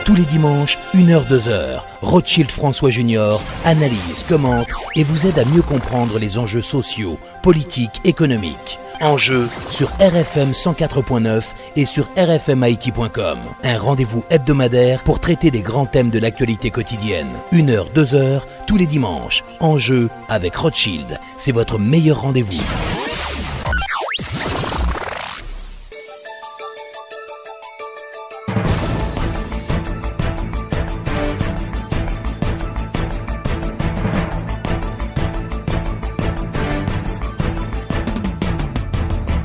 Tous les dimanches, 1h, 2h, Rothschild François Junior analyse, commente et vous aide à mieux comprendre les enjeux sociaux, politiques, économiques. Enjeux sur RFM 104.9 et sur rfmhaïti.com. Un rendez-vous hebdomadaire pour traiter des grands thèmes de l'actualité quotidienne. 1h, 2h, tous les dimanches. Enjeux avec Rothschild. C'est votre meilleur rendez-vous.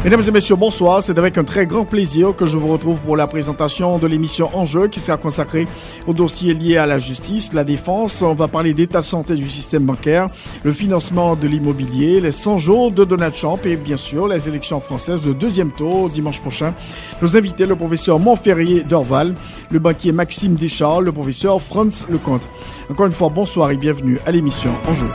Mesdames et messieurs, bonsoir. C'est avec un très grand plaisir que je vous retrouve pour la présentation de l'émission Enjeux qui sera consacrée aux dossiers liés à la justice, la défense. On va parler d'état de santé du système bancaire, le financement de l'immobilier, les 100 jours de Donald Trump et bien sûr les élections françaises de deuxième tour dimanche prochain. Nos invités, le professeur Montferrier d'Orval, le banquier Maxime Descharles, le professeur Franz Lecomte. Encore une fois, bonsoir et bienvenue à l'émission Enjeux.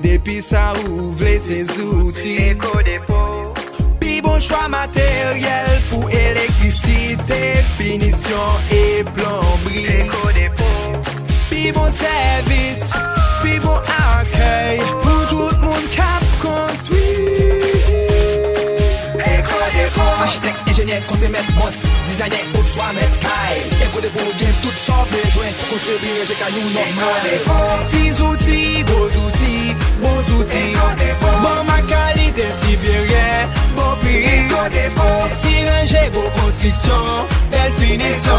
Depuis ça ouvre ses outils. Puis bon choix matériel pour électricité, finition et plomberie. Puis bon service, puis bon accueil pour tout le monde cap construit. Architecte, ingénieur, compte mettre boss, designer au soir mettre caille. Éco de pour bien toutes sortes besoins pour construire j'ai caillou normal. Petits outils, gros outils. Bons outils, bon ma qualité supérieure, bon prix, si rangé, beau construction, belle finition,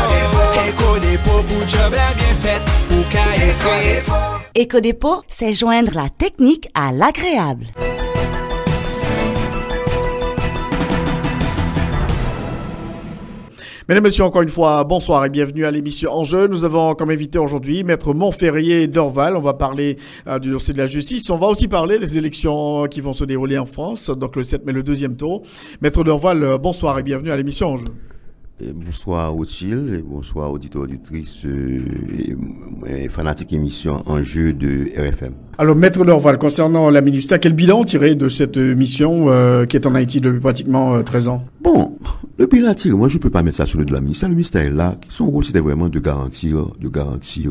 Eco-Dépôt pour job la bien faite, pour cahier fait. Eco-Dépôt, c'est joindre la technique à l'agréable. Mesdames et messieurs, encore une fois, bonsoir et bienvenue à l'émission Enjeux. Nous avons comme invité aujourd'hui Maître Montferrier d'Orval. On va parler du dossier de la justice. On va aussi parler des élections qui vont se dérouler en France, donc le 7 mai, le deuxième tour. Maître d'Orval, bonsoir et bienvenue à l'émission Enjeux. Bonsoir Rothschild, et bonsoir auditeurs, auditrices et fanatiques émission Enjeux de RFM. Alors, Maître d'Orval, concernant la ministère, quel bilan tiré de cette mission qui est en Haïti depuis pratiquement 13 ans? Bon, le bilan tiré, moi je peux pas mettre ça sur le dos de la ministère. Le ministère est là. Son rôle c'était vraiment de garantir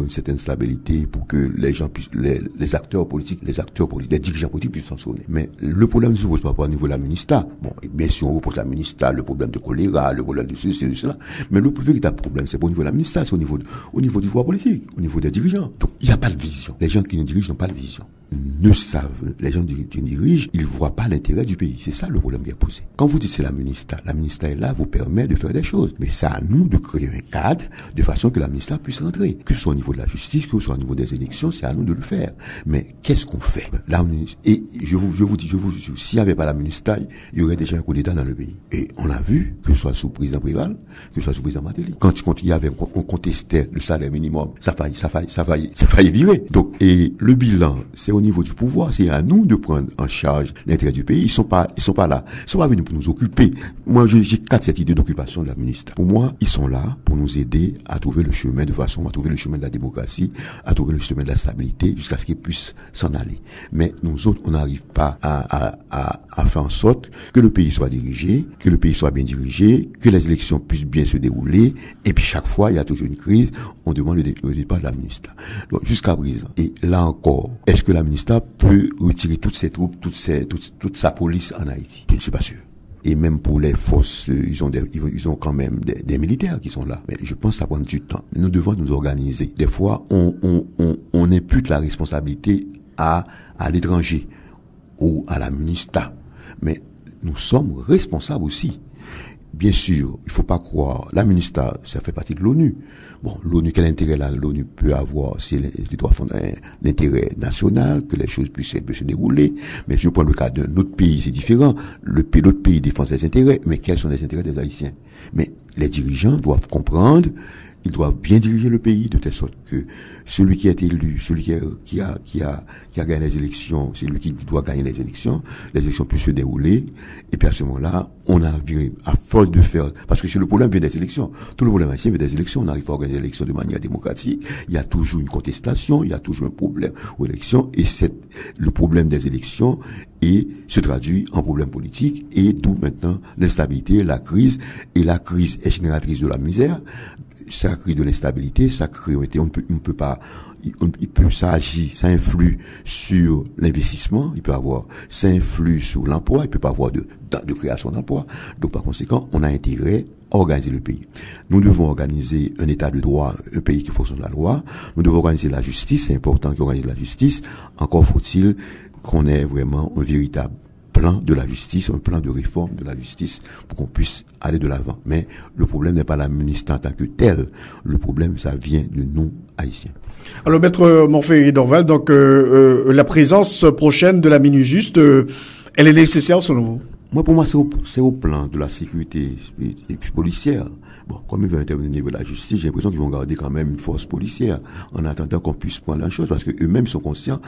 une certaine stabilité pour que les gens puissent, les acteurs politiques, les dirigeants politiques puissent s'en souvenir. Mais le problème ne se pose pas au niveau de la ministère. Bon, et bien sûr on repose la ministère, le problème de choléra, le problème de ceci, de cela. Mais le véritable problème, c'est pas au niveau de la ministère, c'est au niveau du pouvoir politique, au niveau des dirigeants. Donc, il n'y a pas de vision. Les gens qui nous dirigent n'ont pas de vision. Ne savent, les gens qui nous dirigent, ils voient pas l'intérêt du pays. C'est ça le problème qui est posé. Quand vous dites c'est la ministère est là, vous permet de faire des choses. Mais c'est à nous de créer un cadre de façon que la ministère puisse rentrer. Que ce soit au niveau de la justice, que ce soit au niveau des élections, c'est à nous de le faire. Mais qu'est-ce qu'on fait? Là, et je vous dis, s'il n'y avait pas la ministère, il y aurait déjà un coup d'État dans le pays. Et on a vu, que ce soit sous président Préval, que ce soit sous président Martelly. Quand on contestait le salaire minimum, ça faillit virer. Donc, et le bilan, c'est au niveau du pouvoir, c'est à nous de prendre en charge l'intérêt du pays. Ils sont pas là. Ils sont pas venus pour nous occuper. Moi, j'ai cette idée d'occupation de la ministre. Pour moi, ils sont là pour nous aider à trouver le chemin à trouver le chemin de la démocratie, à trouver le chemin de la stabilité jusqu'à ce qu'ils puissent s'en aller. Mais nous autres, on n'arrive pas à faire en sorte que le pays soit dirigé, que le pays soit bien dirigé, que les élections puissent bien se dérouler. Et puis chaque fois, il y a toujours une crise, on demande le départ de la ministre. Donc, jusqu'à présent. Et là encore, est-ce que la ministre peut retirer toutes ses troupes, toute sa police en Haïti? Je ne suis pas sûr. Et même pour les forces, ils ont quand même des militaires qui sont là. Mais je pense que ça prend du temps. Nous devons nous organiser. Des fois, on impute la responsabilité à l'étranger ou à la ministre. Mais nous sommes responsables aussi. Bien sûr, il faut pas croire. La ministre, ça fait partie de l'ONU. Bon, l'ONU, quel intérêt là l'ONU peut avoir? C'est les droits fondamentaux, l'intérêt national, que les choses puissent se dérouler. Mais si je prends le cas d'un autre pays, c'est différent. L'autre pays défend ses intérêts, mais quels sont les intérêts des Haïtiens? Mais les dirigeants doivent comprendre Ils doivent bien diriger le pays de telle sorte que celui qui est élu, celui qui a gagné les élections, c'est lui qui doit gagner les élections puissent se dérouler. Et puis à ce moment-là, on a viré à force de faire, parce que si le problème vient des élections, tout le problème haïtien vient des élections, on n'arrive pas à organiser les élections de manière démocratique, il y a toujours une contestation, il y a toujours un problème aux élections, et le problème des élections se traduit en problème politique, et d'où maintenant l'instabilité, la crise est génératrice de la misère. Ça crée de l'instabilité, ça influe sur l'investissement, ça influe sur l'emploi, il peut pas avoir de création d'emploi. Donc, par conséquent, on a intérêt à organiser le pays. Nous devons organiser un état de droit, un pays qui fonctionne de la loi. Nous devons organiser la justice, c'est important qu'on organise la justice. Encore faut-il qu'on ait vraiment un véritable plan de la justice, un plan de réforme de la justice pour qu'on puisse aller de l'avant. Mais le problème n'est pas la ministre en tant que tel. Le problème, ça vient de nous, Haïtiens. Alors, Maître Montferry Dorval, donc la présence prochaine de la MINUSTE, elle est nécessaire selon vous? Moi, pour moi, c'est au plan de la sécurité policière. Bon, comme ils veulent intervenir au niveau de la justice, j'ai l'impression qu'ils vont garder quand même une force policière en attendant qu'on puisse prendre la chose, parce que eux-mêmes sont conscients,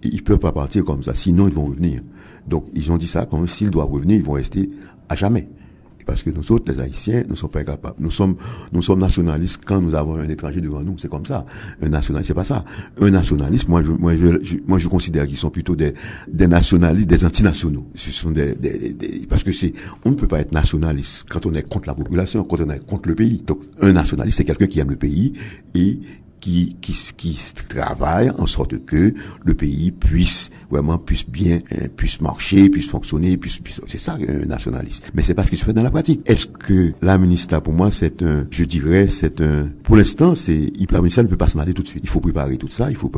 ils peuvent pas partir comme ça, sinon ils vont revenir. Donc, ils ont dit ça, comme s'ils doivent revenir, ils vont rester à jamais. Parce que nous autres, les Haïtiens, nous sommes pas incapables. Nous sommes nationalistes quand nous avons un étranger devant nous. C'est comme ça. Un nationaliste, c'est pas ça. Un nationaliste, moi, je considère qu'ils sont plutôt des nationalistes, des antinationaux. Ce sont parce que on ne peut pas être nationaliste quand on est contre la population, quand on est contre le pays. Donc, un nationaliste, c'est quelqu'un qui aime le pays et qui travaille en sorte que le pays puisse marcher, puisse fonctionner, c'est ça un nationaliste. Mais c'est pas ce qui se fait dans la pratique. Est-ce que la ministère, pour moi, pour l'instant, la ministère ne peut pas s'en aller tout de suite. Il faut préparer tout ça, il faut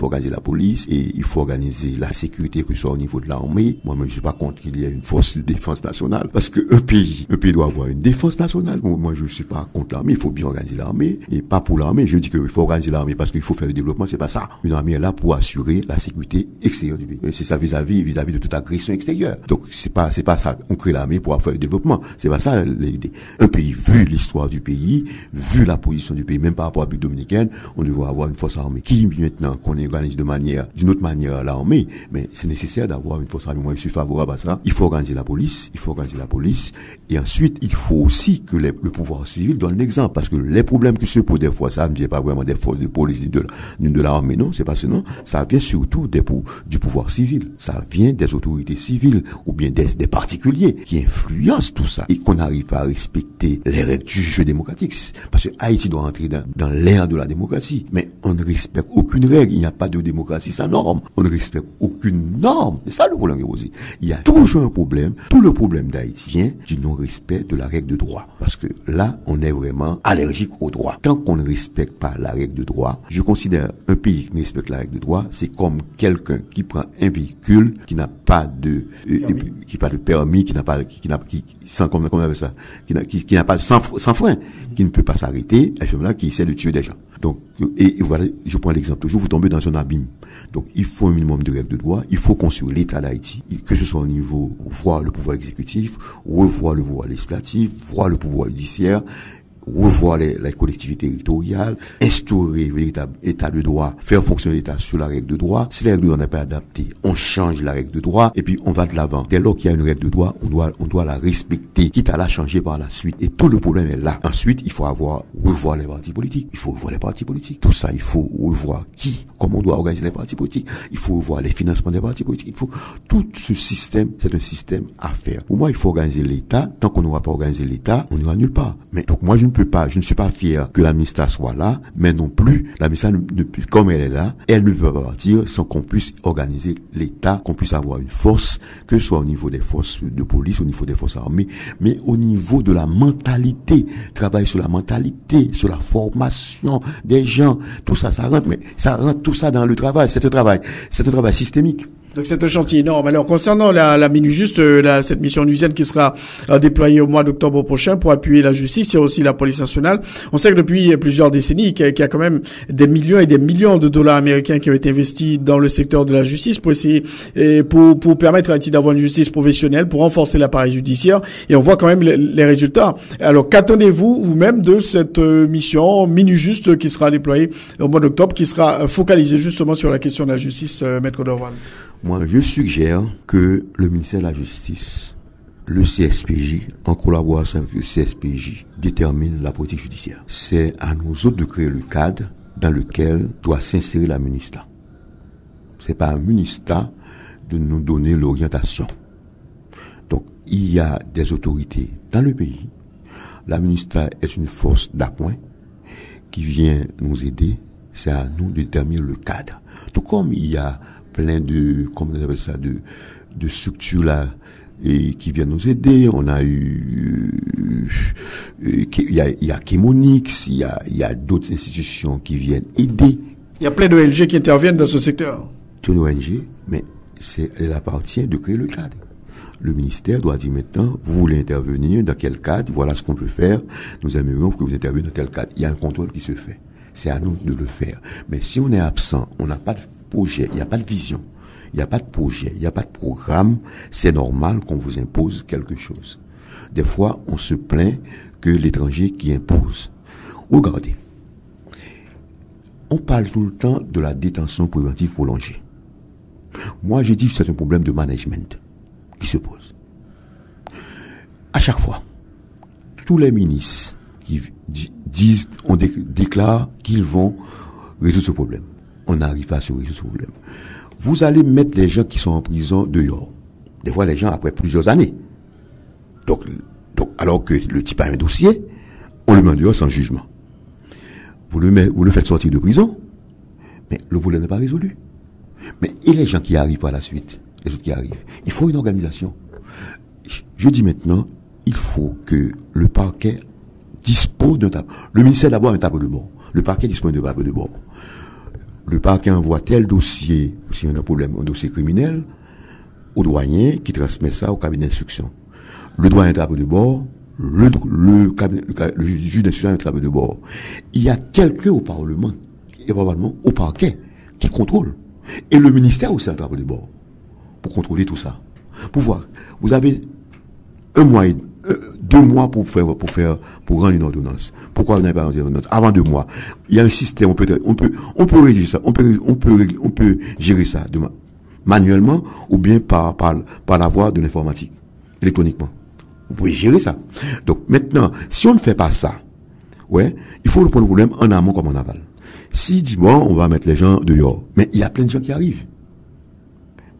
organiser la police et il faut organiser la sécurité, que ce soit au niveau de l'armée. Moi-même, je suis pas contre qu'il y ait une force de défense nationale, parce que un pays doit avoir une défense nationale. Moi, je suis pas contre l'armée, il faut bien organiser l'armée, et pas pour l'armée, je dis que il faut organiser l'armée parce qu'il faut faire le développement, c'est pas ça. Une armée est là pour assurer la sécurité extérieure du pays. C'est ça vis-à-vis de toute agression extérieure. Donc c'est pas ça. On crée l'armée pour faire le développement. C'est pas ça l'idée. Un pays, vu l'histoire du pays, vu la position du pays, même par rapport à la République dominicaine, on devrait avoir une force armée qui maintenant qu'on organise d'une autre manière l'armée, mais c'est nécessaire d'avoir une force armée. Moi, je suis favorable à ça. Il faut organiser la police, et ensuite il faut aussi que le pouvoir civil donne l'exemple, parce que les problèmes qui se posent des fois, ça ne vient pas vraiment des forces de police ni de l'armée, non, c'est pas ça, non. Ça vient surtout du pouvoir civil. Ça vient des autorités civiles ou bien des particuliers qui influencent tout ça et qu'on n'arrive pas à respecter les règles du jeu démocratique. Parce que Haïti doit entrer dans l'ère de la démocratie. Mais on ne respecte aucune règle. Il n'y a pas de démocratie sans norme. On ne respecte aucune norme. C'est ça le problème qui est posé. Il y a toujours un problème. Tout le problème d'Haïti vient du non-respect de la règle de droit. Parce que là, on est vraiment allergique au droit. Tant qu'on ne respecte pas la règle de droit, je considère un pays qui respecte la règle de droit, c'est comme quelqu'un qui prend un véhicule qui n'a pas de permis, qui n'a pas sans frein, qui ne peut pas s'arrêter, à ce moment-là, qui essaie de tuer des gens. Donc, et voilà, je prends l'exemple toujours, vous tombez dans un abîme. Donc, il faut un minimum de règles de droit, il faut construire l'État d'Haïti, que ce soit au niveau, voir le pouvoir exécutif, revoir le pouvoir législatif, voir le pouvoir judiciaire, revoir les collectivités territoriales, instaurer un véritable état de droit, faire fonctionner l'État sur la règle de droit. Si la règle de droit n'est pas adaptée, on change la règle de droit et puis on va de l'avant. Dès lors qu'il y a une règle de droit, on doit la respecter, quitte à la changer par la suite. Et tout le problème est là. Ensuite, il faut revoir les partis politiques. Tout ça, il faut revoir comment on doit organiser les partis politiques. Il faut revoir les financements des partis politiques. Tout ce système, c'est un système à faire. Pour moi, il faut organiser l'État. Tant qu'on n'aura pas organisé l'État, on n'ira nulle part. Mais donc, moi, je ne suis pas fier que la ministère soit là, mais non plus, la ministère comme elle est là, elle ne peut pas partir sans qu'on puisse organiser l'État, qu'on puisse avoir une force, que ce soit au niveau des forces de police, au niveau des forces armées, mais au niveau de la mentalité, travailler sur la mentalité, sur la formation des gens, tout ça, ça rentre tout ça dans le travail, c'est un travail systémique. Donc c'est un chantier énorme. Alors concernant la Minujuste, cette mission onusienne qui sera déployée au mois d'octobre prochain pour appuyer la justice et aussi la police nationale, on sait que depuis plusieurs décennies qu'il y a quand même des millions et des millions de dollars américains qui ont été investis dans le secteur de la justice pour essayer pour permettre à Haïti d'avoir une justice professionnelle, pour renforcer l'appareil judiciaire, et on voit quand même les résultats. Alors qu'attendez-vous vous-même de cette mission Minujuste qui sera déployée au mois d'octobre, qui sera focalisée justement sur la question de la justice, Maître Dorval? Moi, je suggère que le ministère de la Justice, le CSPJ, en collaboration avec le CSPJ, détermine la politique judiciaire. C'est à nous autres de créer le cadre dans lequel doit s'insérer la MINUSTA. C'est pas à MINUSTA de nous donner l'orientation. Donc, il y a des autorités dans le pays. La MINUSTA est une force d'appoint qui vient nous aider. C'est à nous de déterminer le cadre. Tout comme il y a plein de, comment on appelle ça, de structures là, et qui viennent nous aider. On a eu, il y a Chemonix, il y a d'autres institutions qui viennent aider. Il y a plein d'ONG qui interviennent dans ce secteur. C'est une ONG, mais elle appartient de créer le cadre. Le ministère doit dire maintenant, vous voulez intervenir dans quel cadre, voilà ce qu'on peut faire, nous aimerions que vous interveniez dans tel cadre. Il y a un contrôle qui se fait. C'est à nous de le faire. Mais si on est absent, on n'a pas de projet, il n'y a pas de vision, il n'y a pas de projet, il n'y a pas de programme, c'est normal qu'on vous impose quelque chose. Des fois, on se plaint que l'étranger qui impose. Regardez, on parle tout le temps de la détention préventive prolongée. Moi, j'ai dit que c'est un problème de management qui se pose. À chaque fois, tous les ministres qui disent, on déclare qu'ils vont résoudre ce problème. On n'arrive pas à se résoudre ce problème. Vous allez mettre les gens qui sont en prison dehors. Des fois, les gens, après plusieurs années. Donc, alors que le type a un dossier, on le met dehors sans jugement. Vous le faites sortir de prison, mais le problème n'est pas résolu. Mais, et les gens qui arrivent par la suite, les autres qui arrivent, il faut une organisation. Je dis maintenant, il faut que le parquet dispose d'un tableau. Le ministère d'abord a un tableau de bord. Le parquet dispose d'un tableau de bord. Le parquet envoie tel dossier, s'il y a un problème, un dossier criminel, au doyen qui transmet ça au cabinet d'instruction. Le doyen a un tableau de bord, le juge d'instruction a un tableau de bord. Il y a quelqu'un au Parlement, et probablement au parquet, qui contrôle. Et le ministère aussi a un tableau de bord pour contrôler tout ça. Pour voir. Vous avez 1 mois et 2 mois pour rendre une ordonnance. Pourquoi vous n'avez pas rendu une ordonnance? Avant 2 mois. Il y a un système, on peut rédiger ça, on peut gérer ça manuellement ou bien par la voie de l'informatique, électroniquement. Vous pouvez gérer ça. Donc, maintenant, si on ne fait pas ça, il faut prendre le problème en amont comme en aval. Si dit bon, on va mettre les gens dehors. Mais il y a plein de gens qui arrivent.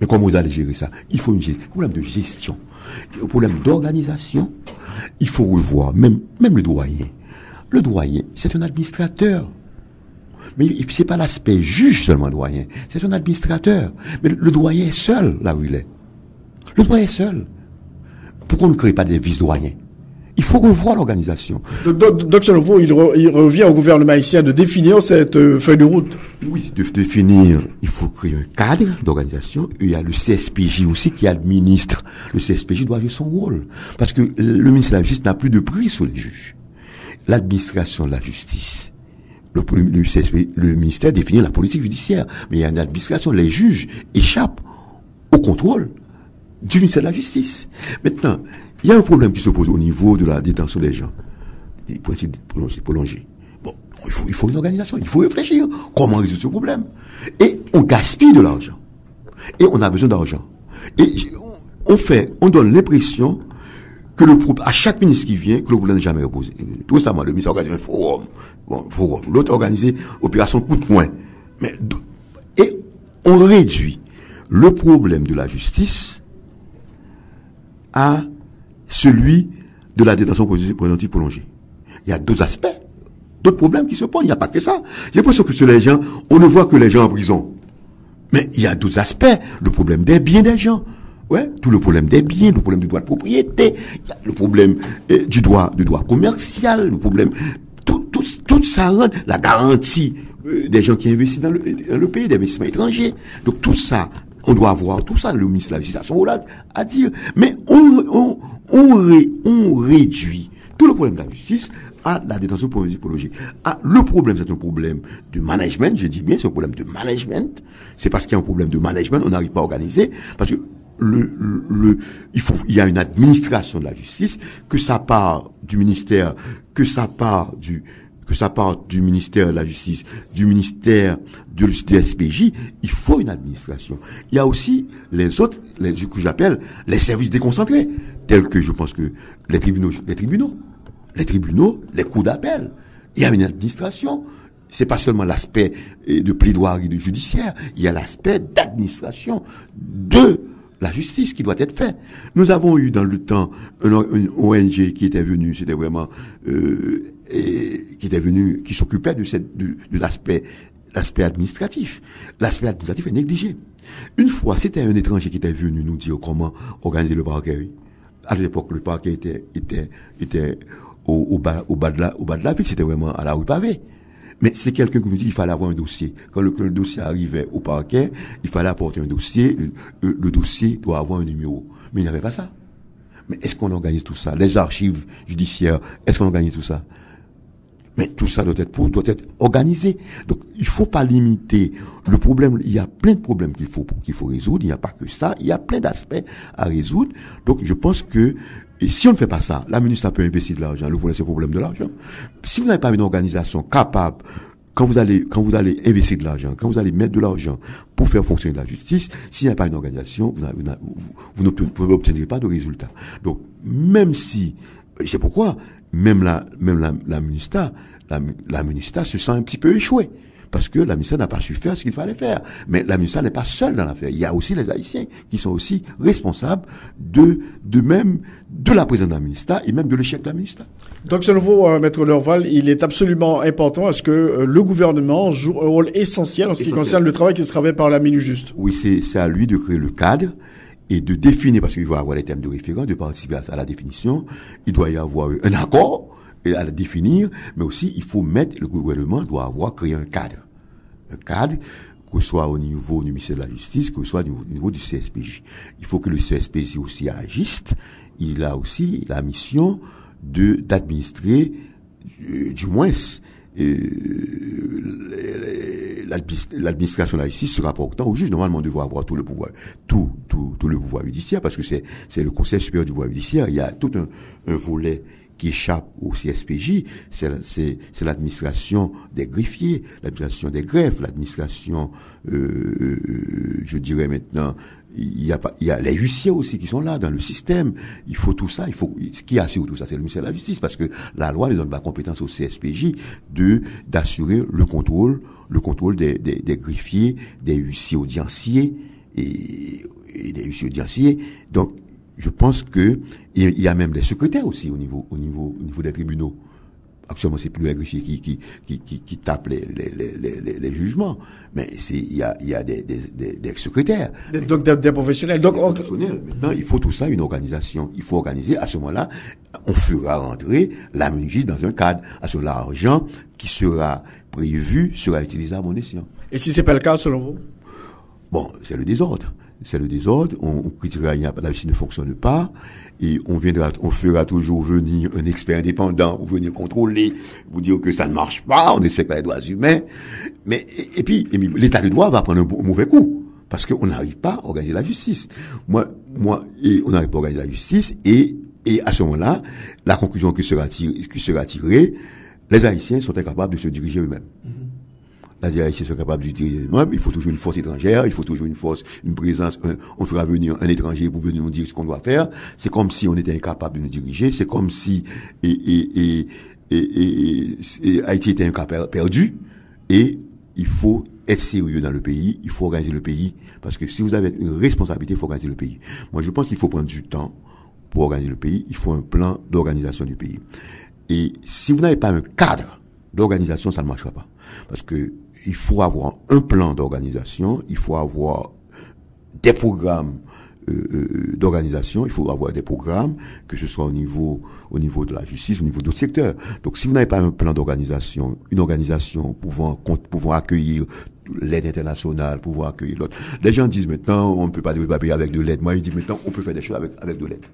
Mais comment vous allez gérer ça? Il faut un problème de gestion. Un problème d'organisation. Il faut revoir, même le doyen. Le doyen, c'est un administrateur. Mais c'est pas l'aspect juge seulement, le doyen. C'est un administrateur. Mais le doyen est seul, là où il est. Le doyen est seul. Pourquoi on ne crée pas des vice-doyens? Il faut revoir l'organisation. Donc, selon vous, il revient au gouvernement haïtien de définir cette feuille de route. Oui, de définir. Il faut créer un cadre d'organisation. Il y a le CSPJ aussi qui administre. Le CSPJ doit jouer son rôle. Parce que le ministère de la Justice n'a plus de prise sur les juges. L'administration de la justice. Le ministère définit la politique judiciaire. Mais il y a une administration. Les juges échappent au contrôle du ministère de la Justice. Maintenant, il y a un problème qui se pose au niveau de la détention des gens. Des principes prolongés. Bon, il faut une organisation, il faut réfléchir. Comment résoudre ce problème? Et on gaspille de l'argent. Et on a besoin d'argent. Et on donne l'impression que à chaque ministre qui vient, que le problème n'est jamais reposé. Tout récemment, le ministre a organisé un forum. L'autre a organisé opération coup de poing. Et on réduit le problème de la justice à celui de la détention préventive prolongée. Il y a d'autres aspects, d'autres problèmes qui se posent. Il n'y a pas que ça. J'ai l'impression que sur les gens, on ne voit que les gens en prison. Mais il y a d'autres aspects. Le problème des biens des gens. Tout le problème des biens, le problème du droit de propriété, le problème du droit commercial, le problème, tout ça rentre, la garantie des gens qui investissent dans le pays, des investissements étrangers. Donc tout ça on doit avoir tout ça, le ministre de la Justice a son rôle à dire, mais on réduit tout le problème de la justice à la détention psychologique. Le problème, c'est un problème de management, je dis bien, c'est un problème de management. C'est parce qu'il y a un problème de management, on n'arrive pas à organiser, parce que il y a une administration de la justice, que ça part du ministère, que ça part du ministère de la Justice, du ministère du SPJ, il faut une administration. Il y a aussi les autres, que j'appelle les services déconcentrés, tels que je pense que les tribunaux, les cours d'appel. Il y a une administration. C'est pas seulement l'aspect de plaidoirie de judiciaire, il y a l'aspect d'administration de la justice qui doit être fait. Nous avons eu dans le temps une ONG qui était venue, c'était vraiment qui s'occupait de l'aspect administratif. L'aspect administratif est négligé. Une fois, c'était un étranger qui était venu nous dire comment organiser le parquet. À l'époque, le parquet était au bas de la ville, c'était vraiment à la rue pavée. Mais c'est quelqu'un qui nous dit qu'il fallait avoir un dossier. Quand le dossier arrivait au parquet, il fallait apporter un dossier. Le dossier doit avoir un numéro. Mais il n'y avait pas ça. Mais est-ce qu'on organise tout ça? Les archives judiciaires, est-ce qu'on organise tout ça? Mais tout ça doit être organisé. Donc, il faut pas limiter le problème. Il y a plein de problèmes qu'il faut résoudre. Il n'y a pas que ça. Il y a plein d'aspects à résoudre. Donc, je pense que, et si on ne fait pas ça, la ministre peut investir de l'argent. Le problème, c'est le problème de l'argent. Si vous n'avez pas une organisation capable, quand vous allez investir de l'argent, quand vous allez mettre de l'argent pour faire fonctionner la justice, s'il n'y a pas une organisation, vous n'obtiendrez pas de résultats. Donc, même si, c'est pourquoi, même la ministre se sent un petit peu échouée. Parce que la ministre n'a pas su faire ce qu'il fallait faire. Mais la ministre n'est pas seule dans l'affaire. Il y a aussi les Haïtiens qui sont aussi responsables de la présence de la ministre et même de l'échec de la ministre. Donc, selon vous, Maître Lerval, il est absolument important à ce que le gouvernement joue un rôle essentiel en ce qui concerne le travail qui sera fait par la Minujust. Oui, c'est à lui de créer le cadre et de définir, parce qu'il va avoir les thèmes de référence, de participer à la définition. Il doit y avoir un accord à la définir, mais aussi il faut le gouvernement doit avoir créé un cadre. Un cadre, que ce soit au niveau du ministère de la Justice, que ce soit au niveau du CSPJ. Il faut que le CSPJ aussi agisse. Il a aussi la mission d'administrer, du moins, l'administration de la justice se rapportant au juge. Normalement, on devrait avoir tout le pouvoir judiciaire, parce que c'est le Conseil supérieur du pouvoir judiciaire. Il y a tout un volet qui échappe au CSPJ, c'est l'administration des greffiers, l'administration des greffes, l'administration, je dirais maintenant, il y a les huissiers aussi qui sont là dans le système. Il faut tout ça, qui assure tout ça, c'est le ministère de la Justice, parce que la loi ne donne pas compétence au CSPJ d'assurer le contrôle des greffiers, des huissiers audienciers et des huissiers audienciers. Donc, je pense que il y a même des secrétaires aussi au niveau des tribunaux. Actuellement, c'est plus les greffiers qui tapent les jugements, mais il y a des secrétaires. Donc des professionnels. Donc maintenant, il faut tout ça, une organisation. Il faut organiser. À ce moment-là, on fera rentrer la Minujust dans un cadre. À ce moment-là, l'argent qui sera prévu sera utilisé à bon escient. Et si c'est pas le cas, selon vous? Bon, c'est le désordre. On critiquera, la justice ne fonctionne pas, et on fera toujours venir un expert indépendant pour venir contrôler, vous dire que ça ne marche pas, on respecte pas les droits humains, mais, et puis, l'état de droit va prendre un mauvais coup, parce qu'on n'arrive pas à organiser la justice. Et on n'arrive pas à organiser la justice, et à ce moment-là, la conclusion qui sera tirée, les Haïtiens sont incapables de se diriger eux-mêmes. Les Haïtiens sont capables de diriger eux-mêmes. Il faut toujours une force étrangère, il faut toujours une présence. On fera venir un étranger pour venir nous dire ce qu'on doit faire. C'est comme si on était incapable de nous diriger. C'est comme si Haïti était un cas perdu. Et il faut être sérieux dans le pays. Il faut organiser le pays, parce que si vous avez une responsabilité, il faut organiser le pays. Moi, je pense qu'il faut prendre du temps pour organiser le pays. Il faut un plan d'organisation du pays. Et si vous n'avez pas un cadre d'organisation, ça ne marchera pas. Parce que il faut avoir un plan d'organisation, il faut avoir des programmes d'organisation, il faut avoir des programmes, que ce soit au niveau de la justice, au niveau d'autres secteurs. Donc, si vous n'avez pas un plan d'organisation, une organisation pouvant accueillir l'aide internationale, pouvoir accueillir l'autre. Les gens disent maintenant, on ne peut pas payer avec de l'aide. Moi, je dis maintenant, on peut faire des choses avec de l'aide.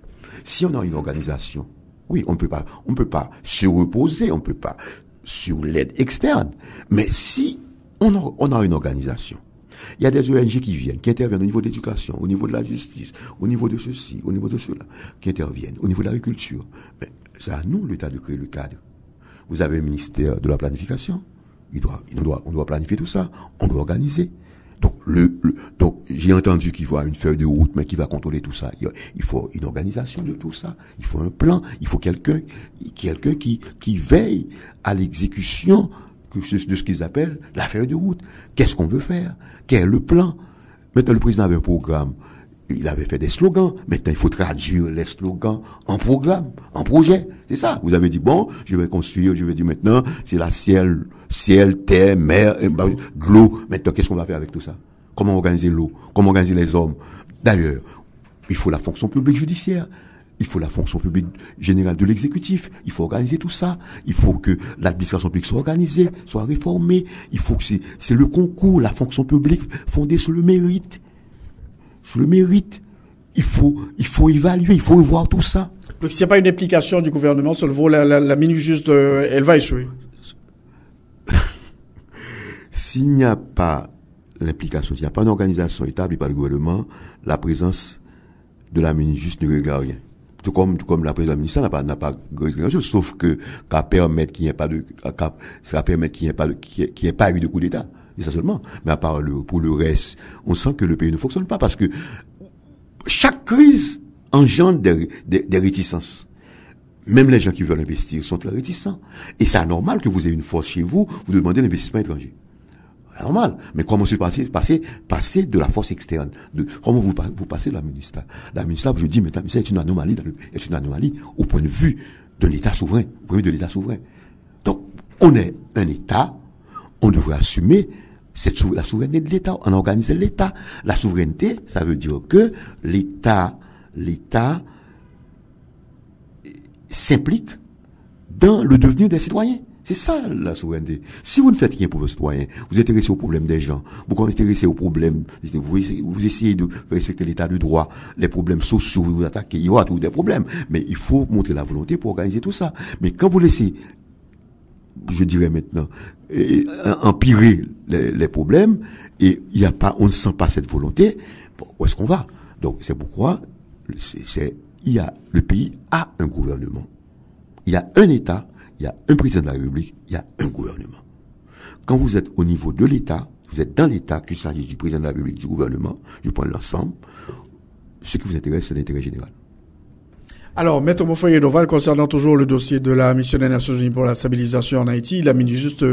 Si on a une organisation, oui, on ne peut pas se reposer, on ne peut pas sur l'aide externe. Mais si on a une organisation, il y a des ONG qui viennent, qui interviennent au niveau de l'éducation, au niveau de la justice, au niveau de ceci, au niveau de cela, qui interviennent, au niveau de l'agriculture. Mais c'est à nous, l'État, de créer le cadre. Vous avez un ministère de la planification. On doit planifier tout ça. On doit organiser. Donc, j'ai entendu qu'il faut une feuille de route, mais qui va contrôler tout ça. Il faut une organisation de tout ça. Il faut un plan. Il faut quelqu'un qui veille à l'exécution de ce qu'ils appellent la feuille de route. Qu'est-ce qu'on veut faire? Quel est le plan? Maintenant, le président avait un programme. Il avait fait des slogans. Maintenant, il faut traduire les slogans en programme, en projet. C'est ça. Vous avez dit, bon, je vais dire maintenant, c'est la ciel, terre, mer, de l'eau. Maintenant, qu'est-ce qu'on va faire avec tout ça? Comment organiser l'eau? Comment organiser les hommes? D'ailleurs, il faut la fonction publique judiciaire. Il faut la fonction publique générale de l'exécutif. Il faut organiser tout ça. Il faut que l'administration publique soit organisée, soit réformée. Il faut que c'est le concours, la fonction publique fondée sur le mérite. Sur le mérite, il faut évaluer, il faut voir tout ça. Donc s'il n'y a pas une implication du gouvernement sur le vol, la Minijust, elle va échouer. S'il n'y a pas l'implication, s'il n'y a pas une organisation établie par le gouvernement, la présence de la Minijust ne règle rien. Tout comme la présence de la ministère n'a pas réglé grand chose, sauf que qu'à permettre qu'il n'y ait pas eu de coup d'État. Et ça seulement. Mais à part pour le reste, on sent que le pays ne fonctionne pas parce que chaque crise engendre des réticences. Même les gens qui veulent investir sont très réticents. Et c'est anormal que vous ayez une force chez vous, vous demandez l'investissement étranger. C'est normal. Mais comment se passer de la force externe? Comment vous passez de la ministère? La ministère, je dis, mais la ministère est une anomalie au point de vue de l'État souverain. Donc, on est un État, on devrait assumer la souveraineté de l'État, on organise l'État. La souveraineté, ça veut dire que l'État s'implique dans le devenir des citoyens. C'est ça, la souveraineté. Si vous ne faites rien pour vos citoyens, vous êtes intéressé aux problèmes des gens, vous êtes intéressé aux problèmes, vous essayez de respecter l'état de droit, les problèmes sociaux, vous attaquez, il y aura tous des problèmes. Mais il faut montrer la volonté pour organiser tout ça. Mais quand vous laissez, je dirais maintenant, empirer les problèmes, et on ne sent pas cette volonté, bon, où est-ce qu'on va? Donc, c'est pourquoi, le pays a un gouvernement. Il y a un État, il y a un président de la République, il y a un gouvernement. Quand vous êtes au niveau de l'État, vous êtes dans l'État, qu'il s'agisse du président de la République, du gouvernement, je prends l'ensemble, ce qui vous intéresse, c'est l'intérêt général. Alors, Maître Mofoye-Doval, concernant toujours le dossier de la mission des Nations Unies pour la stabilisation en Haïti, la Minijust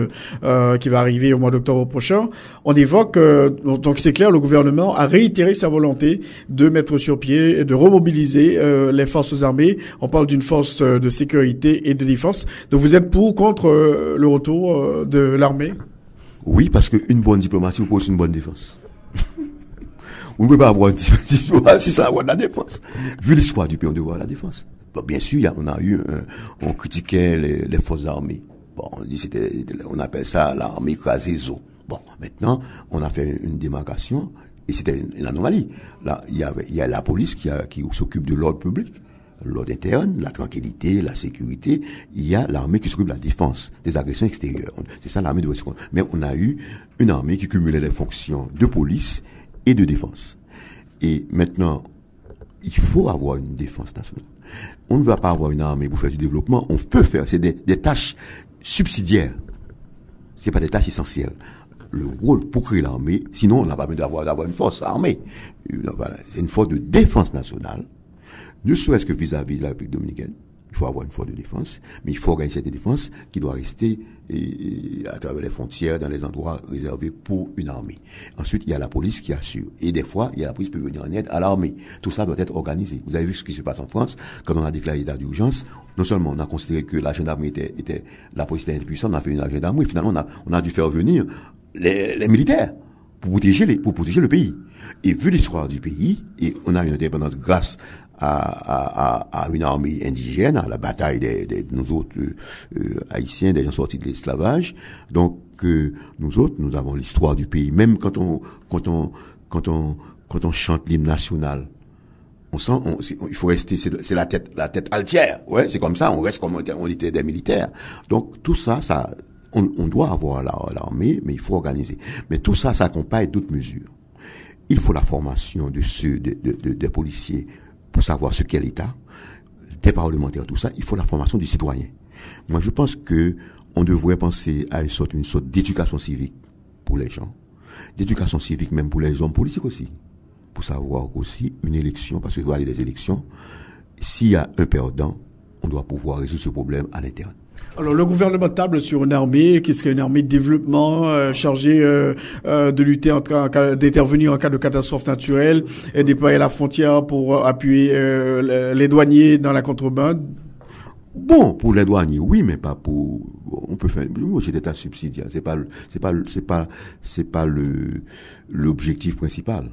qui va arriver au mois d'octobre prochain, on évoque, donc c'est clair, le gouvernement a réitéré sa volonté de mettre sur pied, de remobiliser les forces armées. On parle d'une force de sécurité et de défense. Donc vous êtes pour ou contre le retour de l'armée? Oui, parce qu'une bonne diplomatie oppose une bonne défense. On ne peut pas avoir une diplomatie sans avoir de la défense. Vu l'histoire du pays, on doit avoir la défense. Bon, bien sûr, on critiquait les forces armées. Bon, on appelle ça l'armée écrasée-zo. Bon, maintenant, on a fait une démarcation, et c'était une anomalie. Là, il y a la police qui s'occupe de l'ordre public, l'ordre interne, la tranquillité, la sécurité. Il y a l'armée qui s'occupe de la défense, des agressions extérieures. C'est ça l'armée de West. Mais on a eu une armée qui cumulait les fonctions de police et de défense. Et maintenant, il faut avoir une défense nationale. On ne va pas avoir une armée pour faire du développement. On peut faire, c'est des tâches subsidiaires. C'est pas des tâches essentielles. Le rôle pour créer l'armée, sinon on n'a pas besoin d'avoir une force armée. Voilà, c'est une force de défense nationale, ne serait-ce que vis-à-vis de la République dominicaine. Il faut avoir une force de défense, mais il faut organiser cette défense qui doit rester à travers les frontières, dans les endroits réservés pour une armée. Ensuite, il y a la police qui assure. Et des fois, la police peut venir en aide à l'armée. Tout ça doit être organisé. Vous avez vu ce qui se passe en France, quand on a déclaré l'état d'urgence. Non seulement on a considéré que la gendarmerie la police était impuissante, on a fait une gendarmerie. Finalement, on a dû faire venir les militaires pour protéger le pays. Et vu l'histoire du pays, et on a une indépendance grâce à une armée indigène, à la bataille de nous autres haïtiens, des gens sortis de l'esclavage. Donc nous autres, nous avons l'histoire du pays. Même quand on chante l'hymne national, on sent, il faut rester, c'est la tête altière. Ouais, c'est comme ça, on reste comme on était des militaires. Donc tout ça, on doit avoir l'armée, mais il faut organiser. Mais tout ça s'accompagne d'autres mesures. Il faut la formation des policiers pour savoir ce qu'est l'État, des parlementaires, tout ça. Il faut la formation du citoyen. Moi, je pense que on devrait penser à une sorte d'éducation civique pour les gens, d'éducation civique même pour les hommes politiques aussi, pour savoir qu'aussi une élection, parce qu'il doit aller des élections, s'il y a un perdant, on doit pouvoir résoudre ce problème à l'interne. Alors, le gouvernement table sur une armée qui serait une armée de développement chargée de lutter d'intervenir en cas de catastrophe naturelle et déployer la frontière pour appuyer les douaniers dans la contrebande. Bon, pour les douaniers, oui, mais pas pour. On peut faire. C'est d'état subsidiaire. C'est pas l'objectif principal.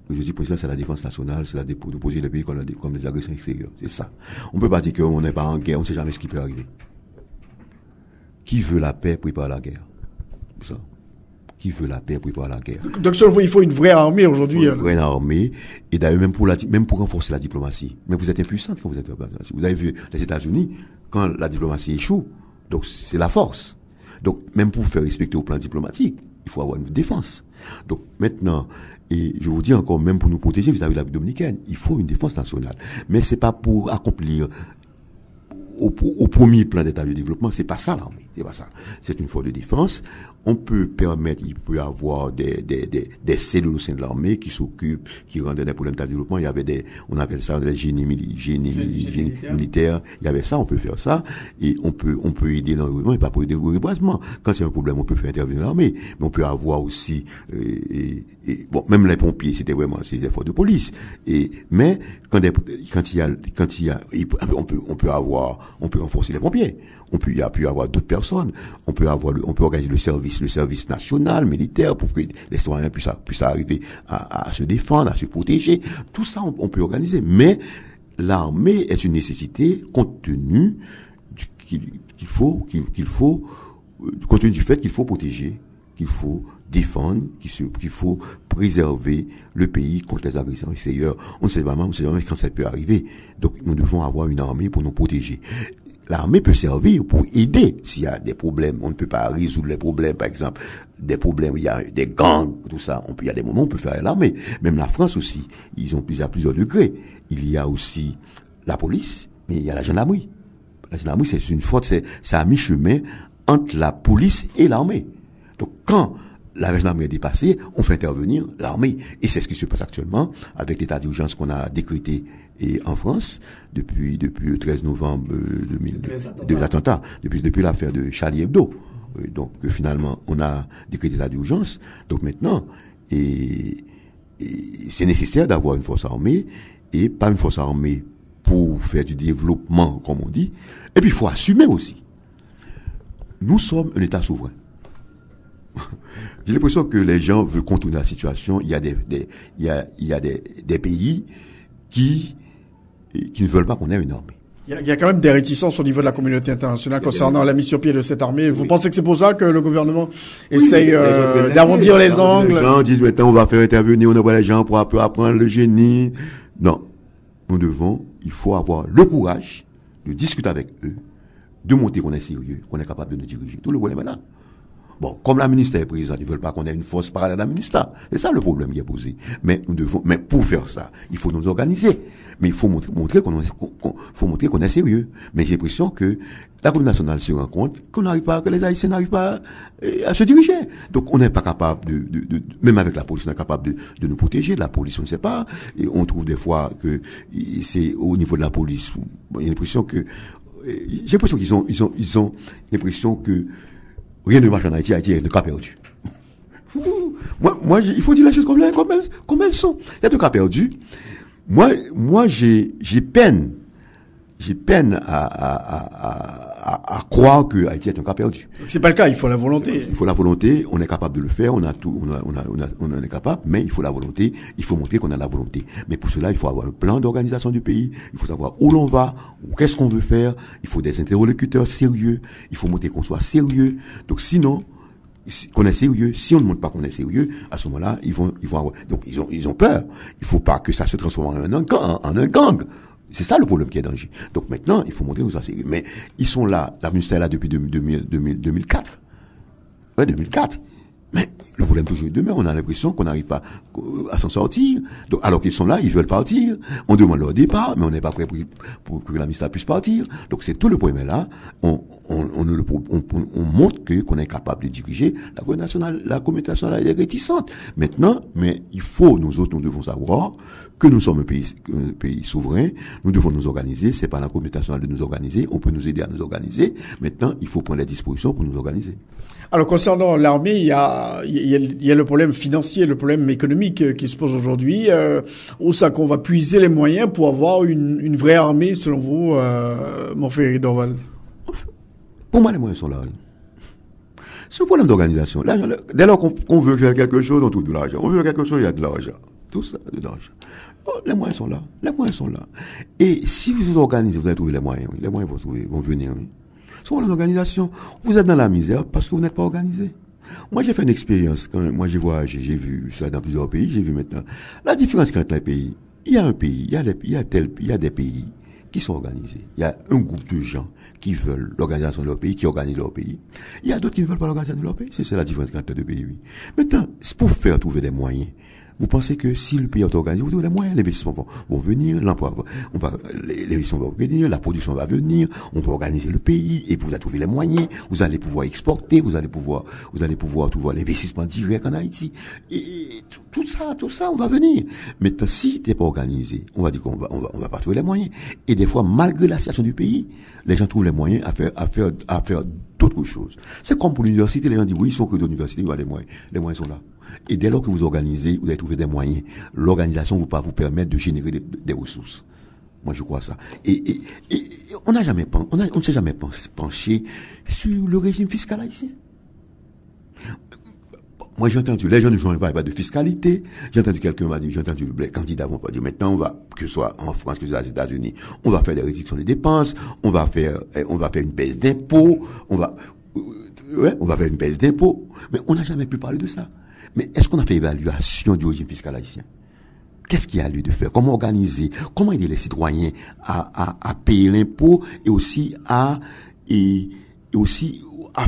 L'objectif principal, c'est la défense nationale, c'est de poser le pays comme des agressions extérieures. C'est ça. On peut pas dire qu'on n'est pas en guerre. On ne sait jamais ce qui peut arriver. Qui veut la paix prépare la guerre. C'est ça. Qui veut la paix prépare la guerre. Donc, il faut une vraie armée aujourd'hui. Une vraie armée. Et d'ailleurs, même pour renforcer la diplomatie. Mais vous êtes impuissante quand vous êtes diplomatie. Vous avez vu les États-Unis, quand la diplomatie échoue, donc c'est la force. Donc, même pour faire respecter au plan diplomatique, il faut avoir une défense. Donc, maintenant, et je vous dis encore, même pour nous protéger vis-à-vis de la République dominicaine, il faut une défense nationale. Mais c'est pas pour accomplir au premier plan d'état de développement, c'est pas ça l'armée, c'est pas ça. C'est une force de défense. On peut permettre, il peut y avoir des cellules au sein de l'armée qui s'occupent, qui rendent des problèmes d'état de développement. Il y avait on appelle ça des génies militaires. Il y avait ça, on peut faire ça. Et on peut aider dans le développement, mais pas pour aider au reboisement. Quand c'est un problème, on peut faire intervenir l'armée. Mais on peut avoir aussi, bon, même les pompiers, c'est des forces de police. Mais quand il y a, on peut renforcer les pompiers. Il y a pu avoir d'autres personnes. On peut organiser le service national, militaire, pour que les citoyens puissent arriver à se défendre, à se protéger. Tout ça, on peut organiser. Mais l'armée est une nécessité compte tenu compte tenu du fait qu'il faut protéger, qu'il faut défendre, qu'il faut préserver le pays contre les agressions extérieures. On ne sait pas même quand ça peut arriver. Donc, nous devons avoir une armée pour nous protéger. L'armée peut servir pour aider s'il y a des problèmes. On ne peut pas résoudre les problèmes, par exemple, des problèmes, il y a des gangs, tout ça. Il y a des moments où on peut faire l'armée. Même la France aussi, ils ont à plusieurs degrés. Il y a aussi la police, mais il y a la gendarmerie. La gendarmerie, c'est une force, c'est à mi-chemin entre la police et l'armée. Donc, quand la gendarmerie est dépassée, on fait intervenir l'armée. Et c'est ce qui se passe actuellement avec l'état d'urgence qu'on a décrété en France depuis le 13 novembre 2000, depuis l'affaire de Charlie Hebdo. Donc finalement, on a décrété l'état d'urgence. Donc maintenant, c'est nécessaire d'avoir une force armée et pas une force armée pour faire du développement, comme on dit. Et puis il faut assumer aussi. Nous sommes un État souverain. J'ai l'impression que les gens veulent contourner la situation. Il y a des pays qui ne veulent pas qu'on ait une armée. Il y a quand même des réticences au niveau de la communauté internationale concernant la mise sur pied de cette armée. Vous pensez que c'est pour ça que le gouvernement essaye d'arrondir les angles? Les gens disent maintenant on va faire intervenir, on envoie les gens pour apprendre le génie. Non. Il faut avoir le courage de discuter avec eux, de montrer qu'on est sérieux, qu'on est capable de nous diriger. Tout le problème est là. Bon, comme la ministre est présente, ils veulent pas qu'on ait une force parallèle à la ministre. C'est ça le problème qui est posé. Mais pour faire ça, il faut nous organiser. Mais il faut montrer qu'on est sérieux. Mais j'ai l'impression que la communauté nationale se rend compte que les Haïtiens n'arrivent pas à se diriger. Donc, on n'est pas capable même avec la police, on est capable de nous protéger. La police, on ne sait pas. Et on trouve des fois que c'est au niveau de la police, il y a l'impression que, j'ai l'impression qu'ils ont l'impression que rien ne marche en Haïti, Haïti est de cas perdu. Moi, il faut dire les choses comme elles sont. Il y a de cas perdus. Moi, j'ai peine à à croire que Haïti est un cas perdu. C'est pas le cas, il faut la volonté. Il faut la volonté, on est capable de le faire, on en est capable, mais il faut la volonté, il faut montrer qu'on a la volonté. Mais pour cela, il faut avoir un plan d'organisation du pays, il faut savoir où l'on va, qu'est-ce qu'on veut faire, il faut des interlocuteurs sérieux, il faut montrer qu'on soit sérieux. Donc sinon, qu'on est sérieux, si on ne montre pas qu'on est sérieux, à ce moment-là, ils vont avoir, donc ils ont peur. Il faut pas que ça se transforme en un gang. C'est ça le problème qui est danger. Donc maintenant, il faut montrer qu'on soit sérieux. Mais ils sont là, la ministère est là depuis 2004. Ouais, 2004. Mais le problème toujours demeure, on a l'impression qu'on n'arrive pas à s'en sortir. Donc, alors qu'ils sont là, ils veulent partir. On demande leur départ, mais on n'est pas prêt pour que la ministère puisse partir. Donc c'est tout le problème là. On montre qu'on est capable de diriger la communauté nationale est réticente. Maintenant, mais il faut, nous devons savoir que nous sommes un pays souverain. Nous devons nous organiser. C'est pas la communauté nationale de nous organiser. On peut nous aider à nous organiser. Maintenant, il faut prendre les dispositions pour nous organiser. Alors concernant l'armée, il y a le problème financier, le problème économique qui se pose aujourd'hui. Où ça qu'on va puiser les moyens pour avoir une vraie armée, selon vous, Montferry Dorval? Pour moi, les moyens sont là. C'est un problème d'organisation. Dès lors qu'on veut faire quelque chose, on trouve de l'argent. On veut faire quelque chose, il y a de l'argent. Tout ça, de l'argent. Oh, les moyens sont là. Les moyens sont là. Et si vous vous organisez, vous allez trouver les moyens. Oui. Les moyens vont venir. Oui. Sur l'organisation, vous êtes dans la misère parce que vous n'êtes pas organisé. Moi, j'ai fait une expérience quand moi j'ai voyagé, j'ai vu ça dans plusieurs pays, j'ai vu maintenant la différence entre les pays. Il y a un pays, il y a des pays qui sont organisés. Il y a un groupe de gens qui veulent l'organisation de leur pays, qui organisent leur pays. Il y a d'autres qui ne veulent pas l'organisation de leur pays. C'est la différence entre les deux pays, oui. Maintenant, c'est pour faire trouver des moyens. Vous pensez que si le pays est organisé, vous avez les moyens, les investissements vont venir, l'emploi les investissements vont venir, la production va venir, on va organiser le pays, et vous allez trouver les moyens, vous allez pouvoir exporter, vous allez pouvoir trouver l'investissement direct en Haïti. Et tout ça, on va venir. Maintenant, si t'es pas organisé, on va dire qu'on va pas trouver les moyens. Et des fois, malgré la situation du pays, les gens trouvent les moyens à faire d'autres choses. C'est comme pour l'université, les gens disent, oui, ils sont que de l'université, il y a les moyens. Les moyens sont là. Et dès lors que vous organisez, vous allez trouver des moyens. L'organisation ne va pas vous permettre de générer des ressources. Moi, je crois ça. Et on ne s'est jamais penché sur le régime fiscal haïtien. Moi, j'ai entendu, les gens ne jouent pas de fiscalité. J'ai entendu les candidats vont pas dire, maintenant, que ce soit en France, que ce soit aux États-Unis, on va faire des réductions des dépenses, on va faire une baisse d'impôts, on va faire une baisse d'impôts. Mais on n'a jamais pu parler de ça. Mais est-ce qu'on a fait évaluation du régime fiscal haïtien? Qu'est-ce qu'il y a lieu de faire? Comment organiser? Comment aider les citoyens à payer l'impôt et aussi à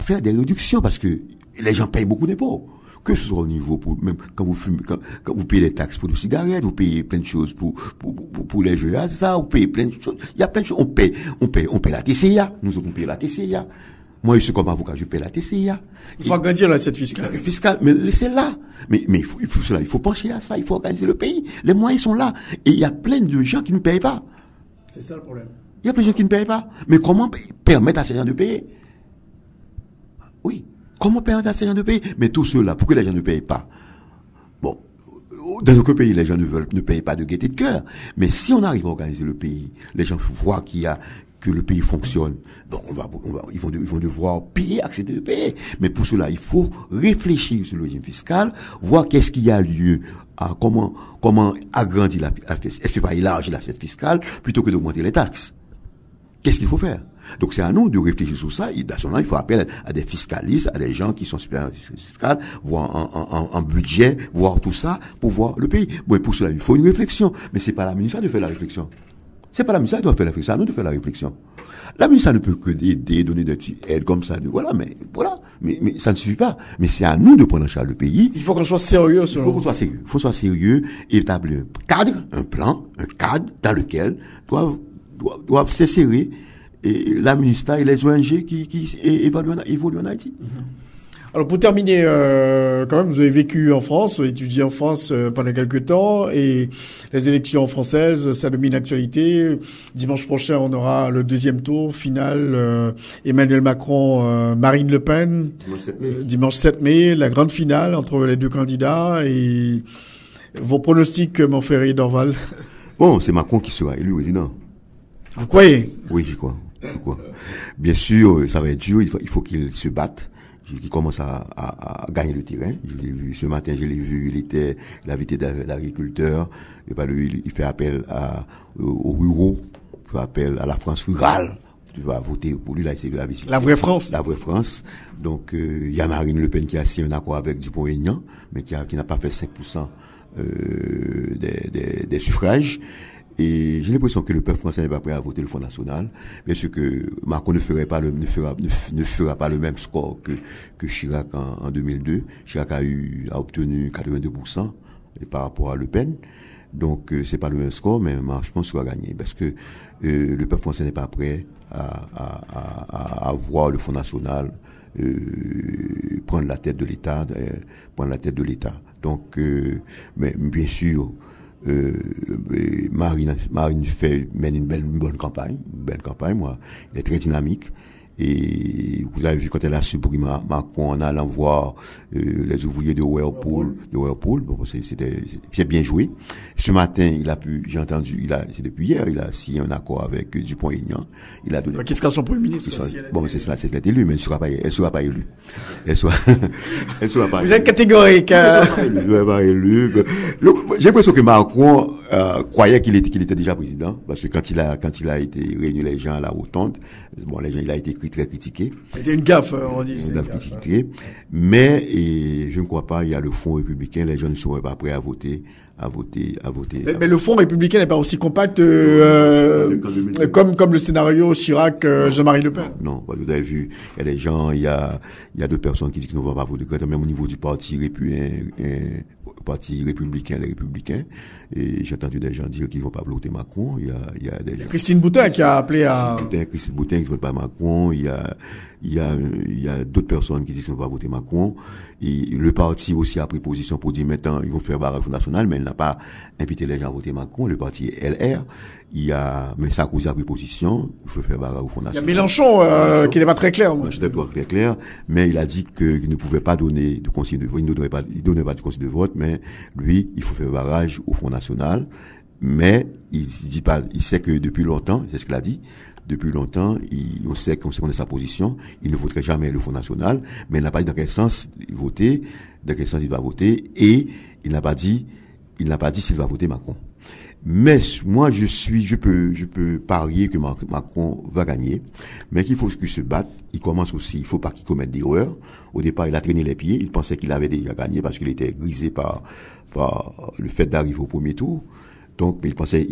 faire des réductions? Parce que les gens payent beaucoup d'impôts. Que ce soit au niveau même quand vous fumez, quand vous payez les taxes pour les cigarettes, vous payez plein de choses pour les jeux à ça, vous payez plein de choses. Il y a plein de choses. On paye la TCA. Nous autres, on paye la TCA. Moi, je suis comme avocat, je paie la TCA. Il faut agrandir l'assiette fiscale. Mais laissez-la. Mais il faut pencher à ça, il faut organiser le pays. Les moyens sont là. Et il y a plein de gens qui ne payent pas. C'est ça le problème. Il y a plein de gens qui ne payent pas. Mais comment permettre à ces gens de payer? Oui. Comment permettre à ces gens de payer? Mais tout cela, pourquoi les gens ne payent pas? Bon. Dans notre pays, les gens ne payent pas de gaieté de cœur. Mais si on arrive à organiser le pays, les gens voient que le pays fonctionne. Donc, ils vont devoir payer, accepter de payer. Mais pour cela, il faut réfléchir sur le régime fiscal, voir qu'est-ce qu'il y a lieu à comment agrandir est-ce pas élargir l'assiette fiscale plutôt que d'augmenter les taxes. Qu'est-ce qu'il faut faire? Donc, c'est à nous de réfléchir sur ça. Et dans ce moment, il faut appeler à des fiscalistes, à des gens qui sont super fiscales, voir en budget, voir tout ça pour voir le pays. Bon, et pour cela, il faut une réflexion. Mais c'est pas la ministre de faire la réflexion. C'est pas la ministre qui doit faire la réflexion, c'est à nous de faire la réflexion. La ministre ne peut que aider, donner des aides comme ça, mais ça ne suffit pas. Mais c'est à nous de prendre en charge le pays. Il faut qu'on soit sérieux. Il faut qu'on soit sérieux et établir un cadre dans lequel doivent s'insérer la ministre et les ONG qui évoluent en Haïti. Alors pour terminer, quand même, vous avez vécu en France, vous avez étudié en France pendant quelques temps, et les élections françaises, ça domine l'actualité. Dimanche prochain, on aura le deuxième tour final, Emmanuel Macron, Marine Le Pen. Dimanche 7 mai, la grande finale entre les deux candidats. Et vos pronostics, Montferry Dorval? Bon, c'est Macron qui sera élu président. Vous croyez? Oui, j'y crois. Pourquoi? Bien sûr, ça va être dur, il faut qu'il se batte. Qui commence à gagner le terrain. Je l'ai vu ce matin, il avait été d'agriculteur. Il fait appel aux ruraux, il fait appel à la France rurale. Tu vas voter pour lui, là, c'est de la visite. La vraie France. La vraie France. Donc, il y a Marine Le Pen qui a signé un accord avec Dupont-Aignan, mais qui n'a pas fait 5% des suffrages. Et j'ai l'impression que le peuple français n'est pas prêt à voter le Front National. Bien sûr que Macron ne fera pas le même score que Chirac en 2002. Chirac a obtenu 82% par rapport à Le Pen. Donc, c'est pas le même score, mais Macron sera gagné. Parce que, le peuple français n'est pas prêt à voir le Front National, prendre la tête de l'État, Donc, mais bien sûr, Marine mène une bonne campagne, moi. Elle est très dynamique. Et vous avez vu quand elle a supprimé Macron en allant voir les ouvriers de Whirlpool. Bon, c'est bien joué. Ce matin, c'est depuis hier, il a signé un accord avec Dupont-Aignan. Il a donné. Qu'est-ce qu'a son premier ministre? Bon, c'est élu, mais elle sera pas élue. Elle sera pas. Vous êtes catégorique. Elle sera pas élue. J'ai l'impression que Macron croyait qu'il était déjà président, parce que quand il a été réuni les gens à la rotonde, bon, les gens, il a été très critiqué. C'était une gaffe, on dit. Une gaffe critiquée. Mais, je ne crois pas, il y a le Front républicain, les gens ne seront pas prêts à voter. Mais le Front républicain n'est pas aussi compact, comme le scénario Chirac, Jean-Marie Le Pen. Non, vous avez vu, il y a des gens, il y a deux personnes qui disent qu'ils ne vont pas voter, même au niveau du parti républicain, les républicains. Et j'ai entendu des gens dire qu'ils ne vont pas voter Macron. Il y a des gens. Christine Boutin qui a appelé à... Christine Boutin qui ne veut pas Macron. Il y a d'autres personnes qui disent qu'ils ne vont pas voter Macron. Et le parti aussi a pris position pour dire maintenant, ils vont faire barrage au Front National, mais il n'a pas invité les gens à voter Macron. Le parti LR. Mais Sarkozy a pris position. Il faut faire barrage au Front National. Il y a Mélenchon, qui n'est pas très clair. Je n'étais pas très clair, mais il a dit qu'il ne pouvait pas donner de consigne de vote. Il ne donnait pas de consigne de vote, mais lui, il faut faire barrage au Front National. Mais il sait que depuis longtemps, c'est ce qu'il a dit, depuis longtemps, on sait qu'on est sa position, il ne voterait jamais le Front National, mais il n'a pas dit dans quel sens il va voter, et il n'a pas dit s'il va voter Macron. Mais moi, je peux parier que Macron va gagner, mais qu'il faut qu'il se batte. Il ne faut pas qu'il commette d'erreur. Au départ, il a traîné les pieds. Il pensait qu'il avait déjà gagné parce qu'il était grisé par le fait d'arriver au premier tour. Donc, il pensait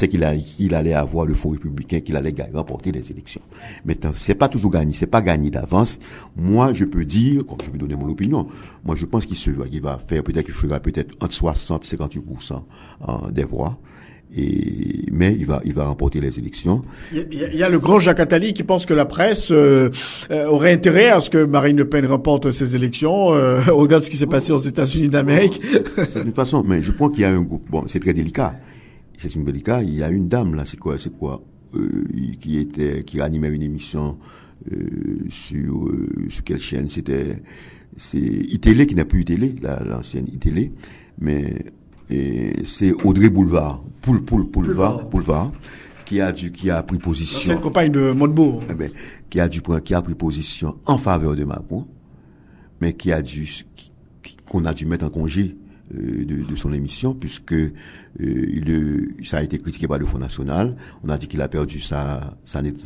qu'il allait avoir le Front républicain, qu'il allait remporter les élections. Maintenant, c'est pas toujours gagné, c'est pas gagné d'avance. Moi, je peux dire, comme je peux donner mon opinion, moi, je pense qu'il va faire, qu'il fera peut-être entre 60 et 58% des voix. Mais il va remporter les élections. Il y a le grand Jacques Attali qui pense que la presse aurait intérêt à ce que Marine Le Pen remporte ces élections. Regarde ce qui s'est passé aux États-Unis d'Amérique. De toute façon, mais je pense qu'il y a un groupe. Bon, c'est très délicat. C'est une délicat. Il y a une dame là. C'est quoi qui animait une émission sur quelle chaîne? C'est iTélé qui n'a plus iTélé, l'ancienne iTélé, mais c'est Audrey Boulevard, qui a pris position. C'est une compagne de Montebourg. Qui a pris position en faveur de Macron, mais qu'on a dû mettre en congé de son émission, puisque ça a été critiqué par le Front National. On a dit qu'il a perdu sa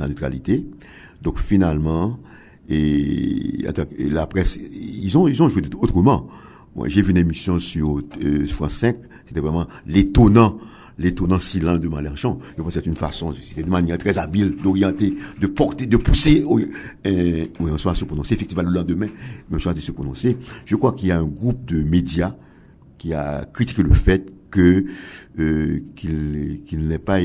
neutralité. Donc finalement, la presse, ils ont joué autrement. Moi, j'ai vu une émission sur France 5, c'était vraiment l'étonnant silence de Mélenchon. Je pense que c'est une façon, c'était une manière très habile d'orienter, de porter, de pousser, on soit à se prononcer, effectivement, le lendemain, mais on soit à se prononcer. Je crois qu'il y a un groupe de médias qui a critiqué le fait qu'il n'ait pas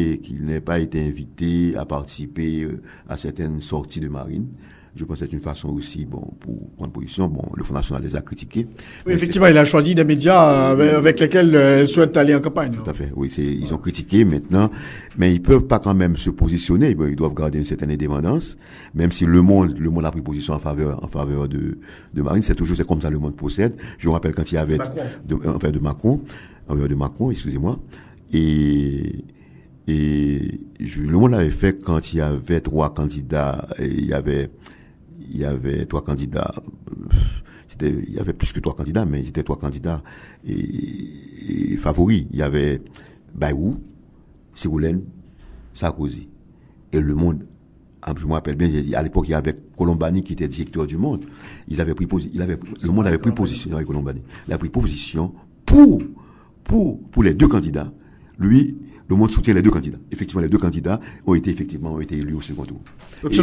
été invité à participer à certaines sorties de Marine. Je pense que c'est une façon aussi, pour prendre position. Bon, le Front National les a critiqués. Oui, effectivement, il a choisi des médias avec lesquels il souhaite aller en campagne. Tout à fait. Oui, ils ont critiqué maintenant, mais ils peuvent pas quand même se positionner. Ils doivent garder une certaine indépendance, même si le monde a pris position en faveur de Marine. C'est comme ça le monde procède. Je me rappelle quand il y avait en faveur de Macron, excusez-moi. Et Le Monde l'avait fait quand il y avait 3 candidats, et il y avait 3 candidats, il y avait plus que 3 candidats, mais c'était 3 candidats et favoris. Il y avait Bayrou, Ségolène, Sarkozy. Et Le Monde, je me rappelle bien, à l'époque, il y avait Colombani qui était directeur du Monde. Le Monde avait pris position avec Colombani. Il a pris position pour les 2 candidats. Lui, Le Monde soutient les 2 candidats. Effectivement, les 2 candidats ont été élus au second tour. Donc,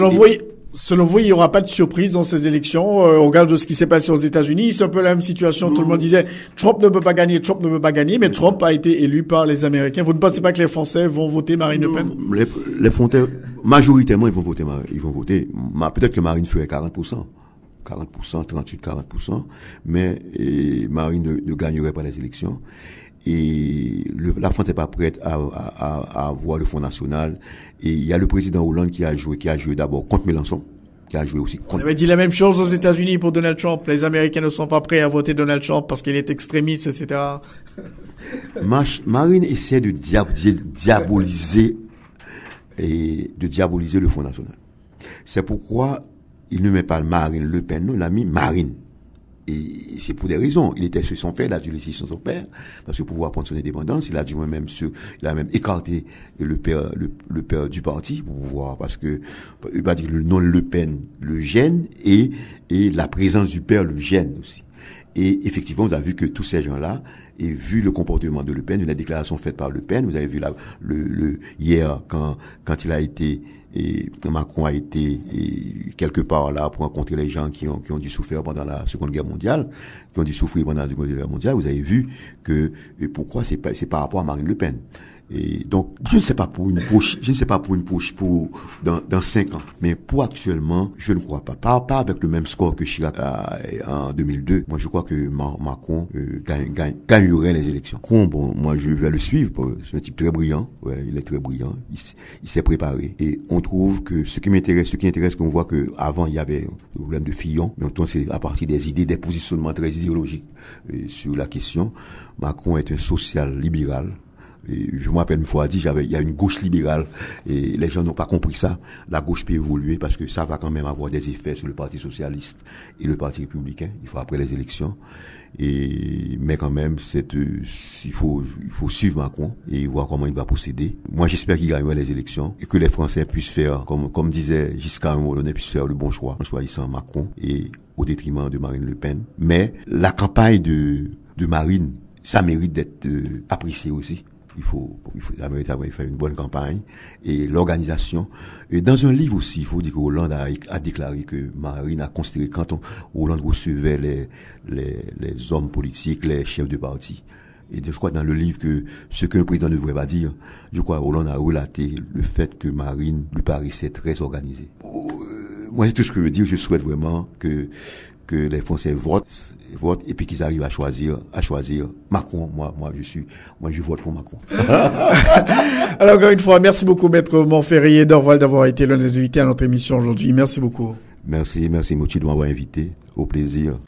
selon vous, il n'y aura pas de surprise dans ces élections. On regarde ce qui s'est passé aux États-Unis. C'est un peu la même situation. Tout le monde disait Trump ne peut pas gagner, mais Trump a été élu par les Américains. Vous ne pensez pas que les Français vont voter Marine Le Pen? Les Français, majoritairement, ils vont voter. Peut-être que Marine ferait 40%. 38-40%, mais Marine ne gagnerait pas les élections. Et la France n'est pas prête à avoir le Front National. Et il y a le président Hollande qui a joué d'abord contre Mélenchon, qui a joué aussi contre... On avait dit la même chose aux États-Unis pour Donald Trump. Les Américains ne sont pas prêts à voter Donald Trump parce qu'il est extrémiste, etc. Marine essaie de diaboliser le Front National. C'est pourquoi il ne met pas Marine Le Pen, non, il a mis Marine. Et c'est pour des raisons. Il était sur son père, il a dû laisser sur son père, parce que pour pouvoir prendre son indépendance, il a même écarté le père du parti pour pouvoir, parce que, il va dire le nom Le Pen le gêne et la présence du père le gêne aussi. Et effectivement, vous avez vu que tous ces gens-là, et vu le comportement de Le Pen, la déclaration faite par Le Pen, vous avez vu hier, quand il a été, quand Macron a été quelque part là pour rencontrer les gens qui ont dû souffrir pendant la Seconde Guerre mondiale, vous avez vu que pourquoi c'est par rapport à Marine Le Pen. Et donc, je ne sais pas pour une poche dans 5 ans. Mais pour actuellement, je ne crois pas. Pas avec le même score que Chirac en 2002. Moi, je crois que Macron gagnerait les élections. Bon, moi, je vais le suivre. C'est un type très brillant. Ouais, il est très brillant. Il s'est préparé. Et on trouve que ce qui intéresse, qu'on voit que avant il y avait le problème de Fillon. Mais maintenant, c'est à partir des idées, des positionnements très idéologiques sur la question. Macron est un social-libéral. Et je me rappelle une fois dit, il y a une gauche libérale et les gens n'ont pas compris ça. La gauche peut évoluer parce que ça va quand même avoir des effets sur le Parti socialiste et le Parti républicain. Il faut après les élections. Mais quand même, il faut suivre Macron et voir comment il va procéder. Moi, j'espère qu'il gagnera les élections et que les Français puissent faire, comme disait Giscard d'Estaing, puissent faire le bon choix en choisissant Macron et au détriment de Marine Le Pen. Mais la campagne de Marine, ça mérite d'être apprécié aussi. Ça mérite d'avoir fait une bonne campagne et l'organisation. Et dans un livre aussi, il faut dire que Hollande a déclaré que Marine a considéré quand Hollande recevait les hommes politiques, les chefs de parti. Et je crois dans le livre que ce que le président ne devrait pas dire, je crois Hollande a relaté le fait que Marine lui paraissait très organisée. Moi, c'est tout ce que je veux dire. Je souhaite vraiment que les Français votent et puis qu'ils arrivent à choisir Macron. Moi, je vote pour Macron. Alors, encore une fois, merci beaucoup, Maître Montferrier d'Orval, d'avoir été l'un des invités à notre émission aujourd'hui. Merci beaucoup. Merci, Moti, de m'avoir invité. Au plaisir.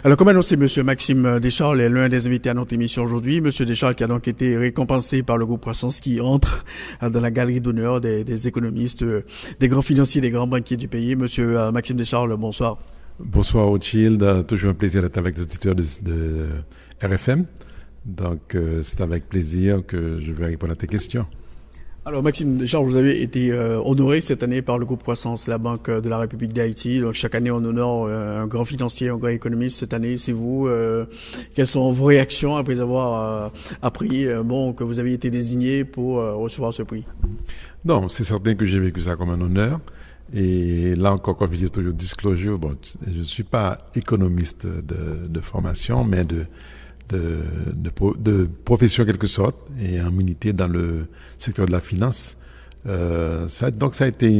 Alors, comme annoncé, Monsieur Maxime Descharles est l'un des invités à notre émission aujourd'hui. Monsieur Descharles qui a donc été récompensé par le groupe Croissance qui entre dans la galerie d'honneur des économistes, des grands financiers, des grands banquiers du pays. Monsieur Maxime Descharles, bonsoir. Bonsoir Rothschild, toujours un plaisir d'être avec les auditeurs de RFM. Donc, c'est avec plaisir que je vais répondre à tes questions. Alors Maxime Descharles, vous avez été honoré cette année par le groupe Croissance, la Banque de la République d'Haïti. Donc chaque année on honore un grand financier, un grand économiste. Cette année c'est vous. Quelles sont vos réactions après avoir appris que vous avez été désigné pour recevoir ce prix? Non, c'est certain que j'ai vécu ça comme un honneur. Et là encore, comme je dis toujours, disclosure, je ne suis pas économiste de formation, mais de profession en quelque sorte, et en milité dans le secteur de la finance. Donc ça a été,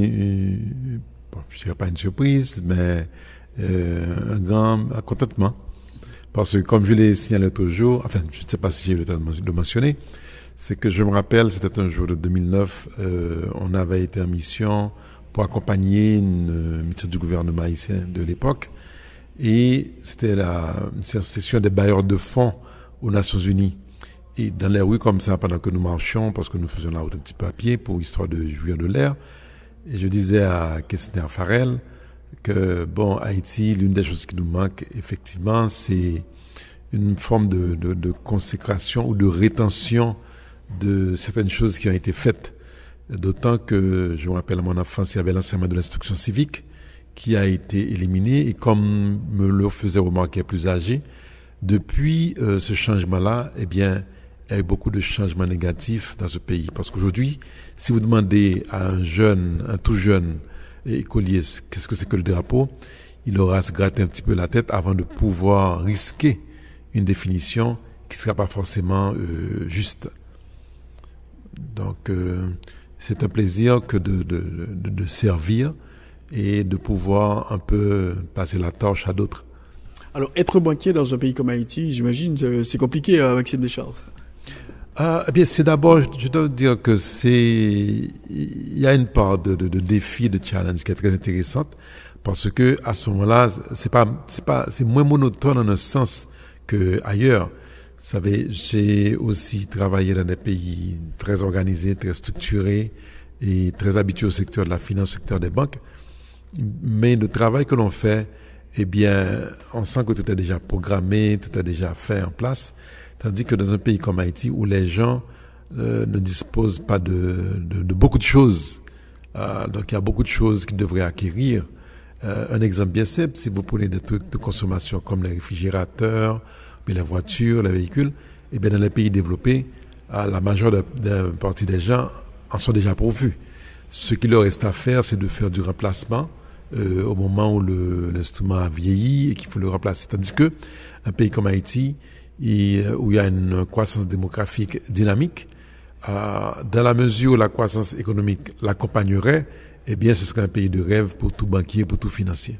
je dirais pas une surprise, mais un grand contentement. Parce que comme je l'ai signalé l'autre jour, enfin je ne sais pas si j'ai eu le temps de le mentionner, c'est que je me rappelle, c'était un jour de 2009, on avait été en mission pour accompagner une ministre du gouvernement haïtien de l'époque. Et c'était une session des bailleurs de fonds aux Nations Unies. Et dans les rues comme ça, pendant que nous marchions, parce que nous faisions la route un petit peu à pied pour histoire de jouir de l'air, et je disais à Kessner Farrell que, bon, Haïti, l'une des choses qui nous manque, effectivement, c'est une forme de consécration ou de rétention de certaines choses qui ont été faites. D'autant que, je me rappelle à mon enfance, il y avait l'enseignement de l'instruction civique qui a été éliminé, et comme me le faisait remarquer plus âgé, depuis ce changement-là, eh bien, il y a eu beaucoup de changements négatifs dans ce pays. Parce qu'aujourd'hui, si vous demandez à un tout jeune écolier, qu'est-ce que c'est que le drapeau, il aura à se gratter un petit peu la tête avant de pouvoir risquer une définition qui ne sera pas forcément juste. Donc, c'est un plaisir que de servir et de pouvoir un peu passer la torche à d'autres. Alors, être banquier dans un pays comme Haïti, j'imagine, c'est compliqué, Maxime Descharles. Eh bien, c'est d'abord, je dois dire que il y a une part de défi, de challenge qui est très intéressante, parce que à ce moment-là, c'est moins monotone en un sens que ailleurs. Vous savez, j'ai aussi travaillé dans des pays très organisés, très structurés et très habitués au secteur de la finance, au secteur des banques. Mais le travail que l'on fait, eh bien, on sent que tout est déjà programmé, tout est déjà fait en place. Tandis que dans un pays comme Haïti, où les gens ne disposent pas de beaucoup de choses, donc il y a beaucoup de choses qu'ils devraient acquérir. Un exemple bien simple, si vous prenez des trucs de consommation comme les réfrigérateurs, mais les voitures, les véhicules, eh bien dans les pays développés, la majeure partie des gens en sont déjà pourvus. Ce qu'il leur reste à faire, c'est de faire du remplacement au moment où l'instrument a vieilli et qu'il faut le remplacer. Tandis que un pays comme Haïti, où il y a une croissance démographique dynamique, dans la mesure où la croissance économique l'accompagnerait, eh bien, ce serait un pays de rêve pour tout banquier, pour tout financier.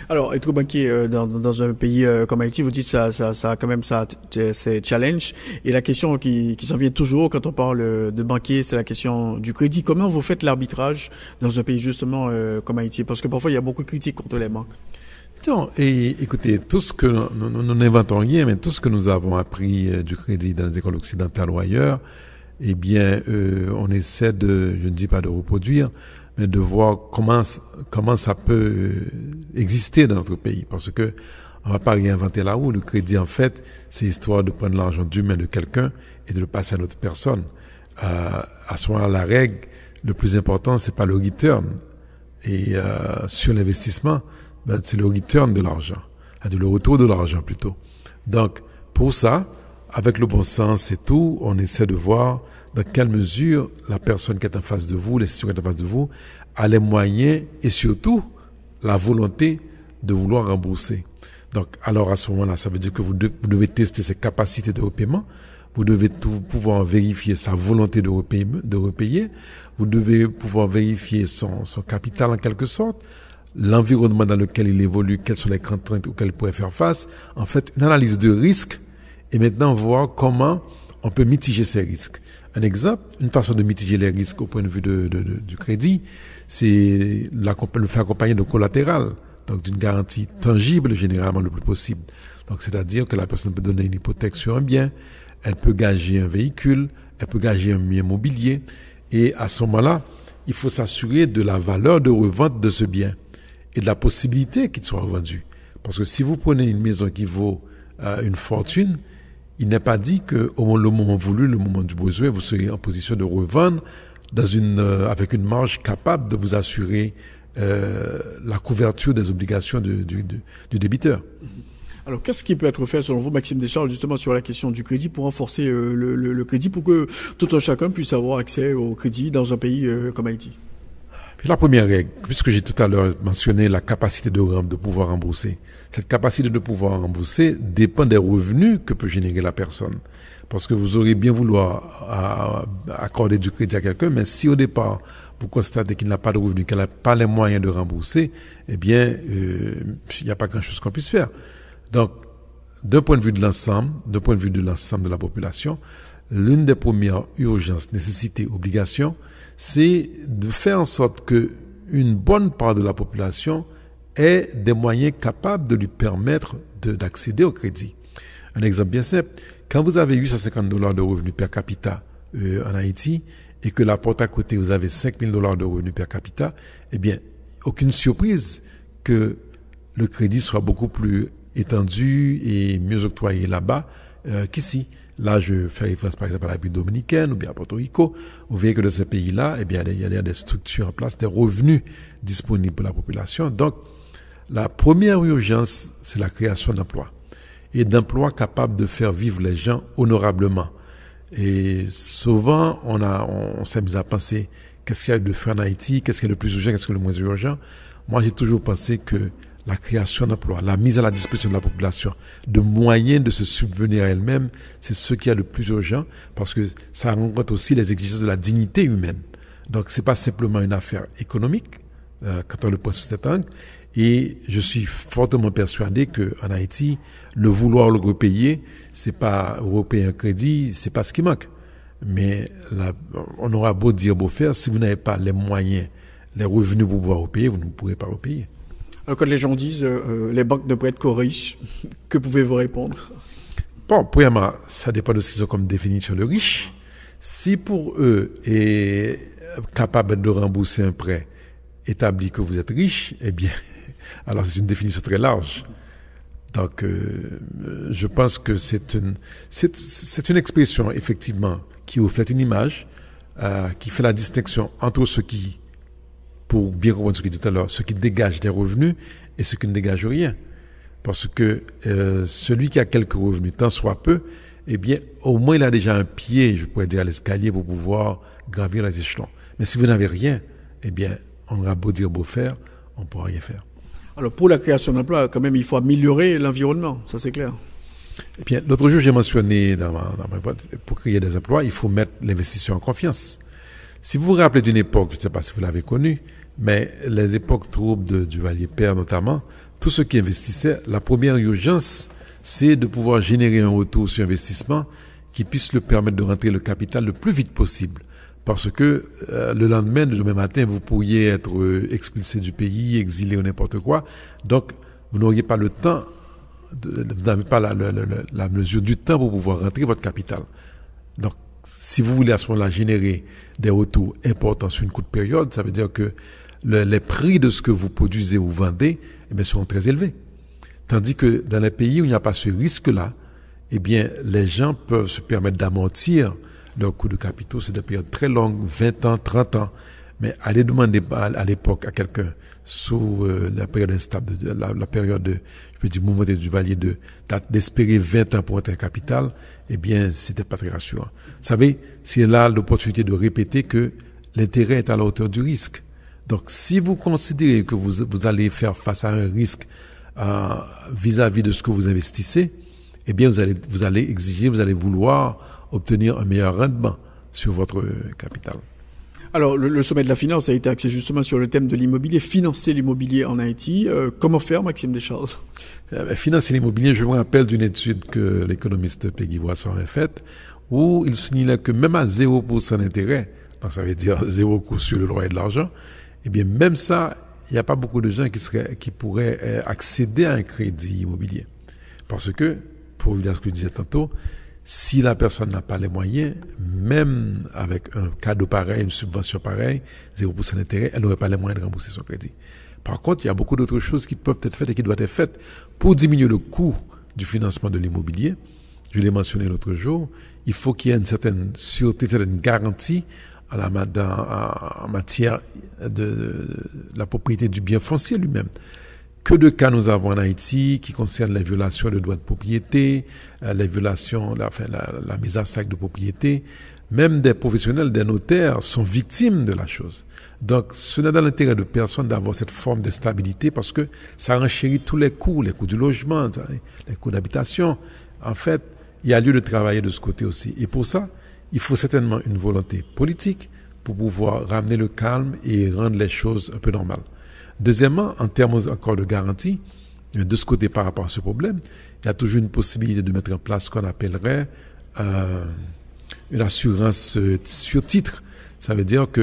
Alors, être banquier dans un pays comme Haïti, vous dites ça a quand même c'est challenge. Et la question qui s'en vient toujours quand on parle de banquier, c'est la question du crédit. Comment vous faites l'arbitrage dans un pays justement comme Haïti? Parce que parfois, il y a beaucoup de critiques contre les banques. Non, et écoutez, tout ce que nous n'inventons rien, mais tout ce que nous avons appris du crédit dans les écoles occidentales ou ailleurs, eh bien, on essaie je ne dis pas de reproduire, mais de voir comment ça peut exister dans notre pays. Parce que on va pas réinventer la roue. Le crédit, en fait, c'est histoire de prendre l'argent d'une main de quelqu'un et de le passer à une autre personne. À ce moment-là, la règle, le plus important, c'est pas le return. Et sur l'investissement, c'est le return de l'argent, le retour de l'argent plutôt. Donc, pour ça, avec le bon sens et tout, on essaie de voir dans quelle mesure la personne qui est en face de vous, l'institution qui est en face de vous, a les moyens et surtout la volonté de vouloir rembourser. Donc, alors à ce moment-là, ça veut dire que vous devez tester ses capacités de repaiement, vous devez pouvoir vérifier sa volonté de repayer, vous devez pouvoir vérifier son capital en quelque sorte, l'environnement dans lequel il évolue, quelles sont les contraintes auxquelles il pourrait faire face. En fait, une analyse de risque et maintenant voir comment on peut mitiger ces risques. Un exemple, une façon de mitiger les risques au point de vue du crédit, c'est le faire accompagner de collatéral, donc d'une garantie tangible généralement le plus possible. Donc c'est-à-dire que la personne peut donner une hypothèque sur un bien, elle peut gager un véhicule, elle peut gager un bien immobilier, et à ce moment-là, il faut s'assurer de la valeur de revente de ce bien et de la possibilité qu'il soit revendu. Parce que si vous prenez une maison qui vaut une fortune, il n'est pas dit que le moment voulu, le moment du besoin, vous serez en position de revendre avec une marge capable de vous assurer la couverture des obligations du débiteur. Alors, qu'est-ce qui peut être fait, selon vous, Maxime Descharles, justement sur la question du crédit, pour renforcer le crédit, pour que tout un chacun puisse avoir accès au crédit dans un pays comme Haïti? Puis la première règle, puisque j'ai tout à l'heure mentionné la capacité de pouvoir rembourser. Cette capacité de pouvoir rembourser dépend des revenus que peut générer la personne. Parce que vous aurez bien vouloir accorder du crédit à quelqu'un, mais si au départ, vous constatez qu'il n'a pas de revenus, qu'il n'a pas les moyens de rembourser, eh bien, il n'y a pas grand-chose qu'on puisse faire. Donc, d'un point de vue de l'ensemble de la population, l'une des premières urgences, nécessités, obligations, c'est de faire en sorte que une bonne part de la population ait des moyens capables de lui permettre d'accéder au crédit. Un exemple bien simple, quand vous avez $850 de revenus per capita en Haïti et que la porte à côté vous avez $5,000 de revenus per capita, eh bien, aucune surprise que le crédit soit beaucoup plus étendu et mieux octroyé là-bas qu'ici. Là, je fais référence par exemple à la République dominicaine ou bien à Porto Rico. Vous voyez que dans ces pays-là, eh bien, il y a des structures en place, des revenus disponibles pour la population. Donc, la première urgence, c'est la création d'emplois. Et d'emplois capables de faire vivre les gens honorablement. Et souvent, on s'est mis à penser qu'est-ce qu'il y a de faire en Haïti, qu'est-ce qui est le plus urgent, qu'est-ce qui est le moins urgent. Moi, j'ai toujours pensé que la création d'emplois, la mise à la disposition de la population de moyens de se subvenir à elle-même, c'est ce qui est le plus urgent parce que ça rencontre aussi les exigences de la dignité humaine. Donc, c'est pas simplement une affaire économique, quand on le prend sous cet angle. Et je suis fortement persuadé qu'en Haïti, le vouloir le repayer, c'est pas repayer un crédit, c'est pas ce qui manque. Mais là, on aura beau dire, beau faire, si vous n'avez pas les moyens, les revenus pour pouvoir repayer, vous ne pourrez pas repayer. Alors, quand les gens disent les banques ne prêtent qu'aux riches, que pouvez-vous répondre? Bon, premièrement, ça dépend de ce qu'ils ont comme définition de riche. Si pour eux est capable de rembourser un prêt établi que vous êtes riche, eh bien, alors c'est une définition très large. Donc, je pense que c'est une expression effectivement qui reflète une image, qui fait la distinction entre ce qui, pour bien comprendre ce que je disais tout à l'heure, ce qui dégage des revenus et ce qui ne dégage rien. Parce que celui qui a quelques revenus, tant soit peu, eh bien, au moins il a déjà un pied, je pourrais dire, à l'escalier pour pouvoir gravir les échelons. Mais si vous n'avez rien, eh bien, on aura beau dire, beau faire, on ne pourra rien faire. Alors, pour la création d'emplois, quand même, il faut améliorer l'environnement, ça c'est clair. Eh bien, l'autre jour, j'ai mentionné dans ma boîte, pour créer des emplois, il faut mettre l'investisseur en confiance. Si vous vous rappelez d'une époque, je ne sais pas si vous l'avez connue, mais les époques troubles de Duvalier-Père notamment, tous ceux qui investissaient, la première urgence, c'est de pouvoir générer un retour sur investissement qui puisse le permettre de rentrer le capital le plus vite possible. Parce que le lendemain, le demain matin, vous pourriez être expulsé du pays, exilé ou n'importe quoi. Donc, vous n'auriez pas le temps, vous n'avez pas la mesure du temps pour pouvoir rentrer votre capital. Donc, si vous voulez à ce moment-là générer des retours importants sur une courte période, ça veut dire que les prix de ce que vous produisez ou vendez, eh bien, seront très élevés. Tandis que dans les pays où il n'y a pas ce risque-là, eh bien, les gens peuvent se permettre d'amortir leurs coûts de capitaux. C'est des périodes très longues, 20 ans, 30 ans. Mais aller demander à l'époque à quelqu'un sous la période instable, la période de, je peux dire, mouvement du Duvalier, d'espérer 20 ans pour être un capital, eh bien, c'était pas très rassurant. Vous savez, c'est là l'opportunité de répéter que l'intérêt est à la hauteur du risque. Donc, si vous considérez que vous allez faire face à un risque vis-à-vis de ce que vous investissez, eh bien, vous allez exiger, vous allez vouloir obtenir un meilleur rendement sur votre capital. Alors, le sommet de la finance a été axé justement sur le thème de l'immobilier, financer l'immobilier en Haïti. Comment faire, Maxime Descharges? Financer l'immobilier, je me rappelle d'une étude que l'économiste Peggy Boisson avait faite, où il soulignait que même à 0% d'intérêt, donc ça veut dire 0 coût sur le loyer de l'argent, eh bien, même ça, il n'y a pas beaucoup de gens qui pourraient accéder à un crédit immobilier. Parce que, pour revenir à ce que je disais tantôt, si la personne n'a pas les moyens, même avec un cadeau pareil, une subvention pareille, 0% d'intérêt, elle n'aurait pas les moyens de rembourser son crédit. Par contre, il y a beaucoup d'autres choses qui peuvent être faites et qui doivent être faites pour diminuer le coût du financement de l'immobilier. Je l'ai mentionné l'autre jour, il faut qu'il y ait une certaine sûreté, une certaine garantie en matière de la propriété du bien foncier lui-même. Que de cas nous avons en Haïti qui concernent les violations de droits de propriété, les violations, la mise à sac de propriété. Même des professionnels, des notaires sont victimes de la chose. Donc, ce n'est dans l'intérêt de personne d'avoir cette forme de stabilité parce que ça renchérit tous les coûts du logement, les coûts d'habitation. En fait, il y a lieu de travailler de ce côté aussi. Et pour ça, il faut certainement une volonté politique pour pouvoir ramener le calme et rendre les choses un peu normales. Deuxièmement, en termes encore de garantie, de ce côté par rapport à ce problème, il y a toujours une possibilité de mettre en place ce qu'on appellerait une assurance sur titre. Ça veut dire que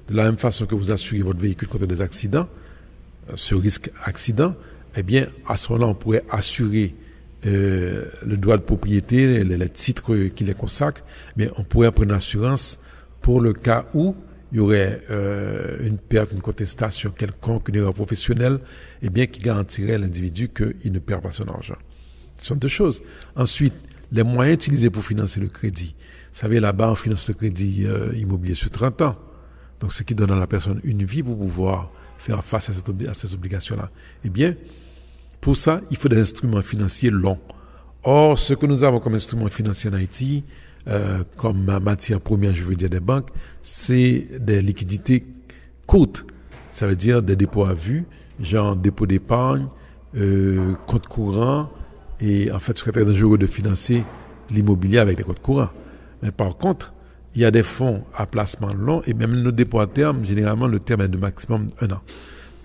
de la même façon que vous assurez votre véhicule contre des accidents, ce risque accident, eh bien, à ce moment-là, on pourrait assurer le droit de propriété, les titres qui les consacrent, mais on pourrait prendre assurance pour le cas où il y aurait une perte, une contestation quelconque, une erreur professionnelle, eh bien, qui garantirait à l'individu qu'il ne perd pas son argent. Ce sont deux choses. Ensuite, les moyens utilisés pour financer le crédit. Vous savez, là-bas, on finance le crédit immobilier sur 30 ans. Donc, ce qui donne à la personne une vie pour pouvoir faire face à ces obligations-là. Eh bien, pour ça, il faut des instruments financiers longs. Or, ce que nous avons comme instruments financiers en Haïti, comme matière première, je veux dire des banques, c'est des liquidités courtes. Ça veut dire des dépôts à vue, genre dépôt d'épargne, compte courant, et en fait, ce serait très dangereux de financer l'immobilier avec des comptes courants. Mais par contre, il y a des fonds à placement long, et même nos dépôts à terme, généralement, le terme est de maximum 1 an.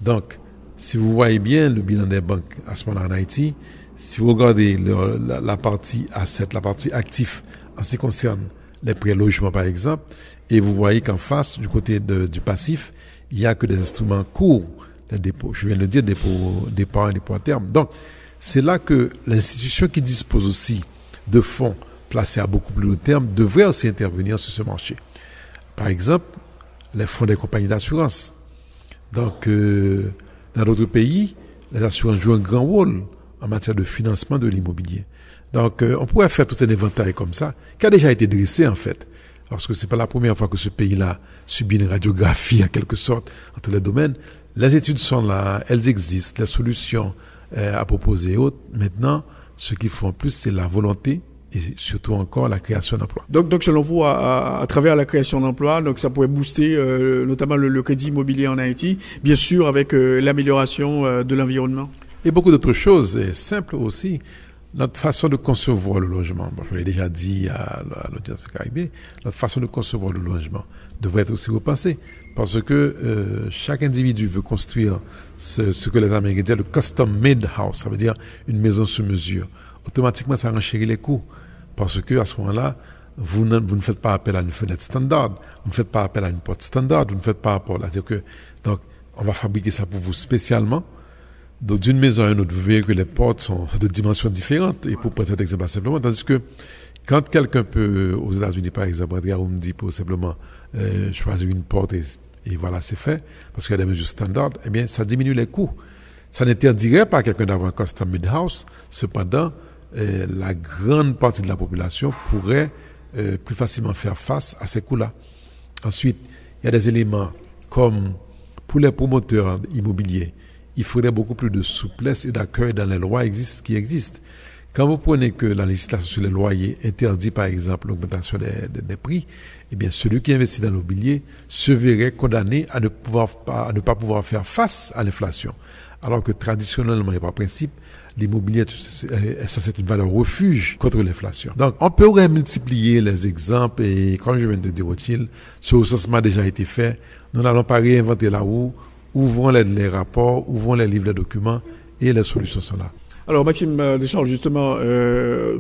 Donc, si vous voyez bien le bilan des banques à ce moment-là en Haïti, si vous regardez la partie asset, la partie actif, en ce qui concerne les prêts logements par exemple, et vous voyez qu'en face, du côté du passif, il n'y a que des instruments courts, des dépôts, je viens de le dire, dépôts d'épargne, dépôts à terme. Donc, c'est là que l'institution qui dispose aussi de fonds placés à beaucoup plus long terme devrait aussi intervenir sur ce marché. Par exemple, les fonds des compagnies d'assurance. Donc, dans d'autres pays, les assurances jouent un grand rôle en matière de financement de l'immobilier. Donc, on pourrait faire tout un éventail comme ça, qui a déjà été dressé en fait, parce que c'est pas la première fois que ce pays-là subit une radiographie en quelque sorte entre les domaines. Les études sont là, elles existent, les solutions à proposer et autres. Maintenant, ce qu'il faut en plus, c'est la volonté et surtout encore la création d'emplois. Donc selon vous, à travers la création d'emplois, donc ça pourrait booster notamment le crédit immobilier en Haïti, bien sûr avec l'amélioration de l'environnement. Et beaucoup d'autres choses, et simples aussi. Notre façon de concevoir le logement, bon, je l'ai déjà dit à l'audience Caribé, notre façon de concevoir le logement devrait être aussi repensée, parce que chaque individu veut construire ce que les Américains disent le custom-made house, ça veut dire une maison sur mesure. Automatiquement, ça renchérit les coûts, parce que à ce moment-là, vous ne faites pas appel à une fenêtre standard, vous ne faites pas appel à une porte standard, vous ne faites pas appel à dire que donc on va fabriquer ça pour vous spécialement. Donc, d'une maison à une autre, vous verrez que les portes sont de dimensions différentes. Et pour prendre cet exemple simplement, tandis que quand quelqu'un peut, aux États-Unis par exemple, on me dit pour simplement choisir une porte et voilà, c'est fait, parce qu'il y a des mesures standards, eh bien, ça diminue les coûts. Ça n'interdirait pas à quelqu'un d'avoir un custom-made house. Cependant, la grande partie de la population pourrait plus facilement faire face à ces coûts-là. Ensuite, il y a des éléments comme pour les promoteurs immobiliers, il faudrait beaucoup plus de souplesse et d'accueil dans les lois qui existent. Quand vous prenez que la législation sur les loyers interdit par exemple l'augmentation des prix, eh bien celui qui investit dans l'immobilier se verrait condamné à ne pas pouvoir faire face à l'inflation. Alors que traditionnellement et par principe, l'immobilier c'est une valeur refuge contre l'inflation. Donc on pourrait multiplier les exemples et comme je viens de dire Rothschild, ce recensement a déjà été fait. Nous n'allons pas réinventer la roue. Ouvrons les rapports, ouvrons les livres, les documents et les solutions sont là. Alors Maxime Deschamps, justement,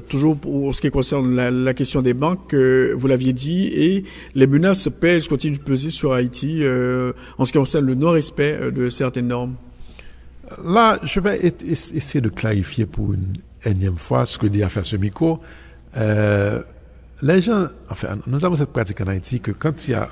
toujours pour ce qui concerne la question des banques, vous l'aviez dit, et les menaces continuent de peser sur Haïti en ce qui concerne le non-respect de certaines normes. Là, je vais essayer de clarifier pour une énième fois ce que dit Affaires ce micro. Les gens, enfin, nous avons cette pratique en Haïti que quand il y a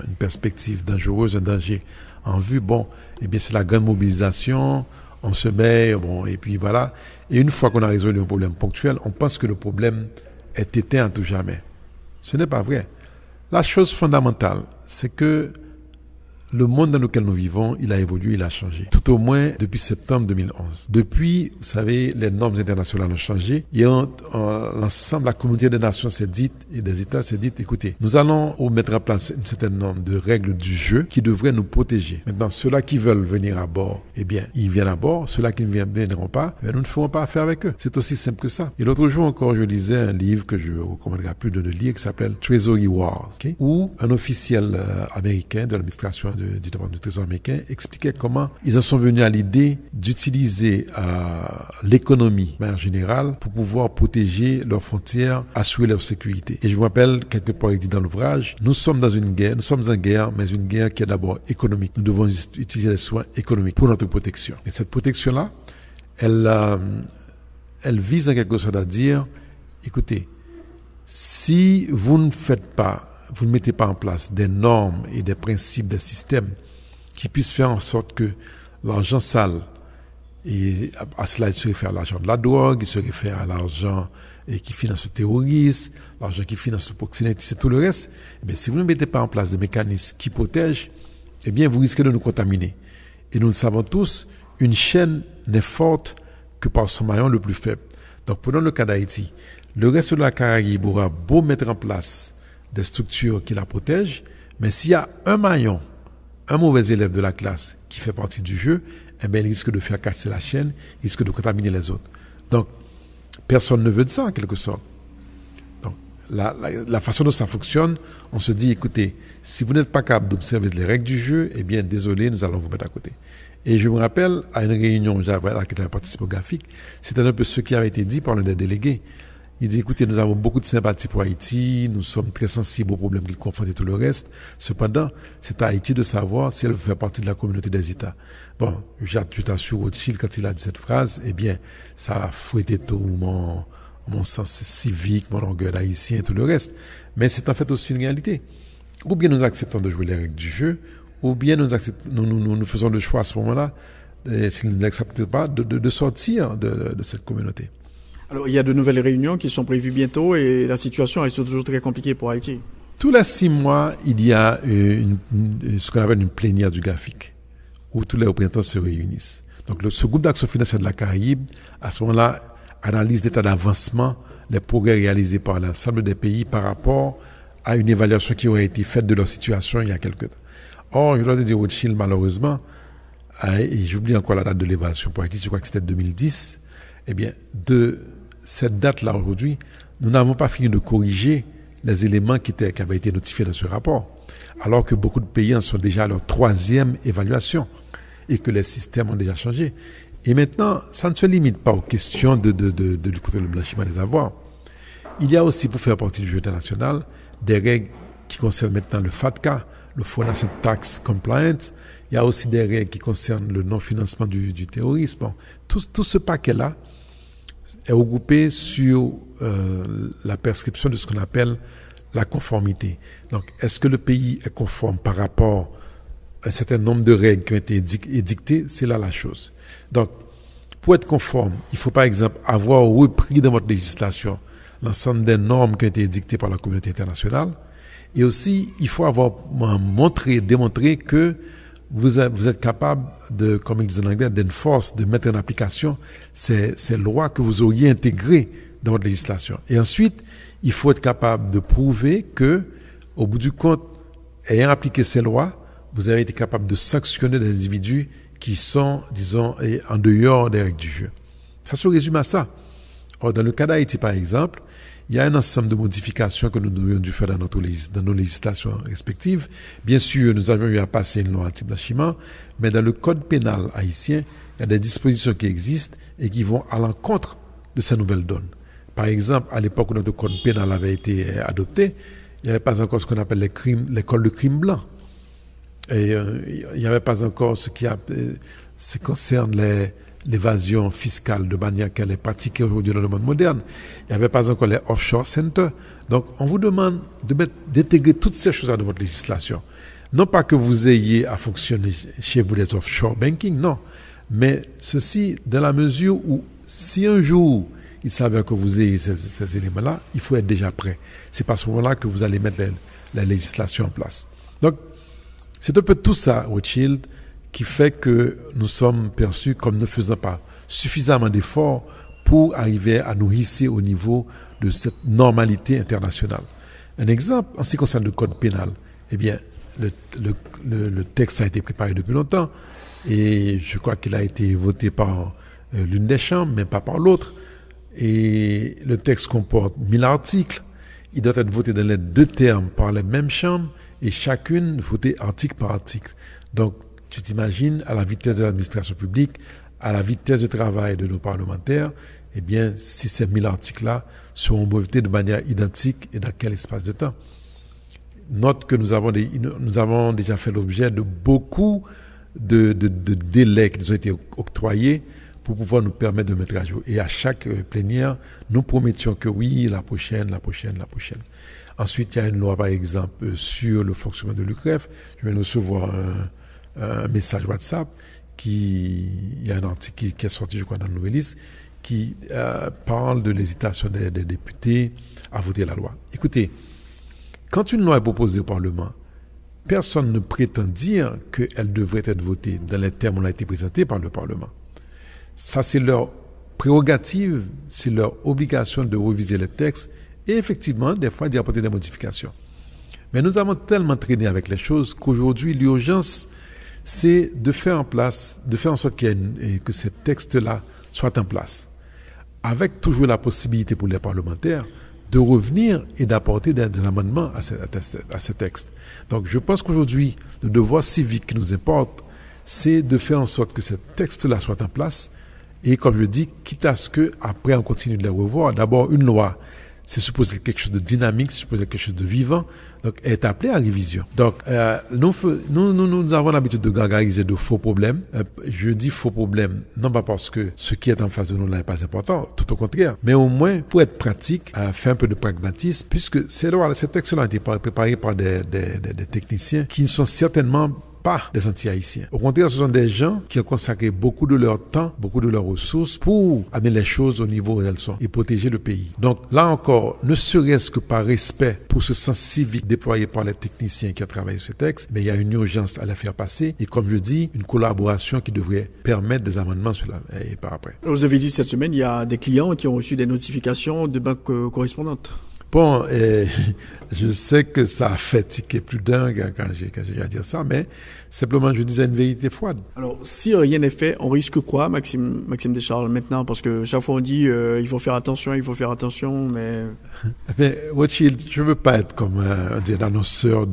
une perspective dangereuse, un danger en vue, bon, eh bien, c'est la grande mobilisation, on se met, bon, et puis voilà. Et une fois qu'on a résolu un problème ponctuel, on pense que le problème est éteint à tout jamais. Ce n'est pas vrai. La chose fondamentale, c'est que le monde dans lequel nous vivons, il a évolué, il a changé. Tout au moins depuis septembre 2011. Depuis, vous savez, les normes internationales ont changé. Et l'ensemble, la communauté des nations s'est dite, et des États s'est dit, écoutez, nous allons mettre en place une certaine norme de règles du jeu qui devraient nous protéger. Maintenant, ceux-là qui veulent venir à bord, eh bien, ils viennent à bord. Ceux-là qui ne viendront pas, eh bien, nous ne ferons pas affaire avec eux. C'est aussi simple que ça. Et l'autre jour encore, je lisais un livre que je recommanderais plus de le lire qui s'appelle Treasury Wars, okay? Où un officiel américain de l'administration de du département du Trésor américain, expliquait comment ils en sont venus à l'idée d'utiliser l'économie, de manière générale, pour pouvoir protéger leurs frontières, assurer leur sécurité. Et je me rappelle, quelque part, il dit dans l'ouvrage, nous sommes en guerre, mais une guerre qui est d'abord économique. Nous devons utiliser les soins économiques pour notre protection. Et cette protection-là, elle vise en quelque sorte à dire, écoutez, si vous ne mettez pas en place des normes et des principes, des systèmes qui puissent faire en sorte que l'argent sale, et à cela il se réfère à l'argent de la drogue, il se réfère à l'argent qui finance le terrorisme, l'argent qui finance le proxénétisme et tout le reste, eh bien, si vous ne mettez pas en place des mécanismes qui protègent, eh bien, vous risquez de nous contaminer. Et nous le savons tous, une chaîne n'est forte que par son maillon le plus faible. Donc, prenons le cas d'Haïti. Le reste de la Caraïbe aura beau mettre en place des structures qui la protègent, mais s'il y a un maillon, un mauvais élève de la classe qui fait partie du jeu, eh bien, il risque de faire casser la chaîne, il risque de contaminer les autres. Donc, personne ne veut de ça, en quelque sorte. Donc, la façon dont ça fonctionne, on se dit, écoutez, si vous n'êtes pas capable d'observer les règles du jeu, eh bien, désolé, nous allons vous mettre à côté. Et je me rappelle, à une réunion, à laquelle j'avais participé au graphique, c'était un peu ce qui avait été dit par l'un des délégués. Il dit, écoutez, nous avons beaucoup de sympathie pour Haïti, nous sommes très sensibles aux problèmes qu'il confronte et tout le reste. Cependant, c'est à Haïti de savoir si elle fait partie de la communauté des États. Bon, je t'assure, Rothschild, quand il a dit cette phrase, eh bien, ça a fouetté tout mon sens civique, mon orgueil haïtien et tout le reste. Mais c'est en fait aussi une réalité. Ou bien nous acceptons de jouer les règles du jeu, ou bien nous faisons le choix à ce moment-là, s'ils ne l'acceptent pas, de sortir de cette communauté. Alors, il y a de nouvelles réunions qui sont prévues bientôt et la situation reste toujours très compliquée pour Haïti. Tous les 6 mois, il y a ce qu'on appelle une plénière du GAFIC, où tous les représentants se réunissent. Donc, ce groupe d'action financière de la Caraïbe, à ce moment-là, analyse l'état d'avancement, les progrès réalisés par l'ensemble des pays par rapport à une évaluation qui aurait été faite de leur situation il y a quelque temps. Or, je dois te dire, Rothschild, malheureusement, et j'oublie encore la date de l'évaluation pour Haïti, je crois que c'était 2010, eh bien, de cette date-là aujourd'hui, nous n'avons pas fini de corriger les éléments qui avaient été notifiés dans ce rapport, alors que beaucoup de pays en sont déjà à leur 3e évaluation et que les systèmes ont déjà changé. Et maintenant, ça ne se limite pas aux questions de lutte contre le blanchiment des avoirs. Il y a aussi, pour faire partie du jeu international, des règles qui concernent maintenant le FATCA, le Foreign Asset Tax Compliance. Il y a aussi des règles qui concernent le non-financement du terrorisme. Bon, tout ce paquet-là est regroupé sur la prescription de ce qu'on appelle la conformité. Donc, est-ce que le pays est conforme par rapport à un certain nombre de règles qui ont été édictées? C'est là la chose. Donc, pour être conforme, il faut par exemple avoir repris dans votre législation l'ensemble des normes qui ont été édictées par la communauté internationale. Et aussi, il faut avoir démontré que vous êtes capable de, comme ils disent en anglais, d'enforce, de mettre en application ces lois que vous auriez intégrées dans votre législation. Et ensuite, il faut être capable de prouver que, au bout du compte, ayant appliqué ces lois, vous avez été capable de sanctionner des individus qui sont, disons, en dehors des règles du jeu. Ça se résume à ça. Or, dans le cas d'Haïti, par exemple, il y a un ensemble de modifications que nous devrions dû faire dans nos législations respectives. Bien sûr, nous avions eu à passer une loi anti-blanchiment, mais dans le code pénal haïtien, il y a des dispositions qui existent et qui vont à l'encontre de ces nouvelles donnes. Par exemple, à l'époque où notre code pénal avait été adopté, il n'y avait pas encore ce qu'on appelle l'école de crime blanc. Et il n'y avait pas encore ce qui concerne l'évasion fiscale de manière qu'elle est pratiquée aujourd'hui dans le monde moderne. Il n'y avait pas encore les offshore centers. Donc, on vous demande d'intégrer toutes ces choses dans votre législation. Non pas que vous ayez à fonctionner chez vous les offshore banking, non. Mais ceci, dans la mesure où, si un jour, il s'avère que vous ayez ces éléments-là, il faut être déjà prêt. C'est à ce moment-là que vous allez mettre la législation en place. Donc, c'est un peu tout ça, Rothschild, qui fait que nous sommes perçus comme ne faisant pas suffisamment d'efforts pour arriver à nous hisser au niveau de cette normalité internationale. Un exemple, en ce qui concerne le code pénal, eh bien, le texte a été préparé depuis longtemps et je crois qu'il a été voté par l'une des chambres, mais pas par l'autre. Et le texte comporte 1000 articles. Il doit être voté dans les 2 termes par les mêmes chambres et chacune votée article par article. Donc, tu t'imagines, à la vitesse de l'administration publique, à la vitesse de travail de nos parlementaires, eh bien, si ces 1000 articles-là seront votés de manière identique et dans quel espace de temps? Note que nous avons déjà fait l'objet de beaucoup de délais qui nous ont été octroyés pour pouvoir nous permettre de mettre à jour. Et à chaque plénière, nous promettions que oui, la prochaine. Ensuite, il y a une loi, par exemple, sur le fonctionnement de l'UCREF. Je viens de recevoir un message WhatsApp il y a un article qui est sorti, je crois, dans le Nouvelliste, qui parle de l'hésitation des députés à voter la loi. Écoutez, quand une loi est proposée au Parlement, personne ne prétend dire qu'elle devrait être votée dans les termes où elle a été présentée par le Parlement. Ça, c'est leur prérogative, c'est leur obligation de réviser les textes et effectivement, des fois, d'y apporter des modifications. Mais nous avons tellement traîné avec les choses qu'aujourd'hui, l'urgence, c'est de faire en sorte que ces textes-là soient en place. Avec toujours la possibilité pour les parlementaires de revenir et d'apporter des amendements à ces textes. Donc je pense qu'aujourd'hui, le devoir civique qui nous importe, c'est de faire en sorte que ces textes-là soient en place. Et comme je dis, quitte à ce qu'après on continue de les revoir, d'abord une loi, c'est supposé quelque chose de dynamique, c'est supposé quelque chose de vivant, donc elle est appelée à révision. Donc nous avons l'habitude de gargariser de faux problèmes. Je dis faux problèmes, non pas parce que ce qui est en face de nous là n'est pas important, tout au contraire, mais au moins pour être pratique, faire un peu de pragmatisme, puisque ces textes-là ont été préparés par des techniciens qui ne sont certainement pas des anti-haïtiens. Au contraire, ce sont des gens qui ont consacré beaucoup de leur temps, beaucoup de leurs ressources pour amener les choses au niveau où elles sont et protéger le pays. Donc là encore, ne serait-ce que par respect pour ce sens civique déployé par les techniciens qui ont travaillé sur ce texte, mais il y a une urgence à la faire passer et comme je dis, une collaboration qui devrait permettre des amendements sur et par après. Vous avez dit cette semaine, il y a des clients qui ont reçu des notifications de banques correspondantes. Bon, je sais que ça a fait tiquer plus d'un quand j'ai à dire ça, mais simplement je disais une vérité froide. Alors, si rien n'est fait, on risque quoi, Maxime Descharles, maintenant? Parce que chaque fois on dit il faut faire attention, mais... Mais Rothschild, je ne veux pas être comme un annonceur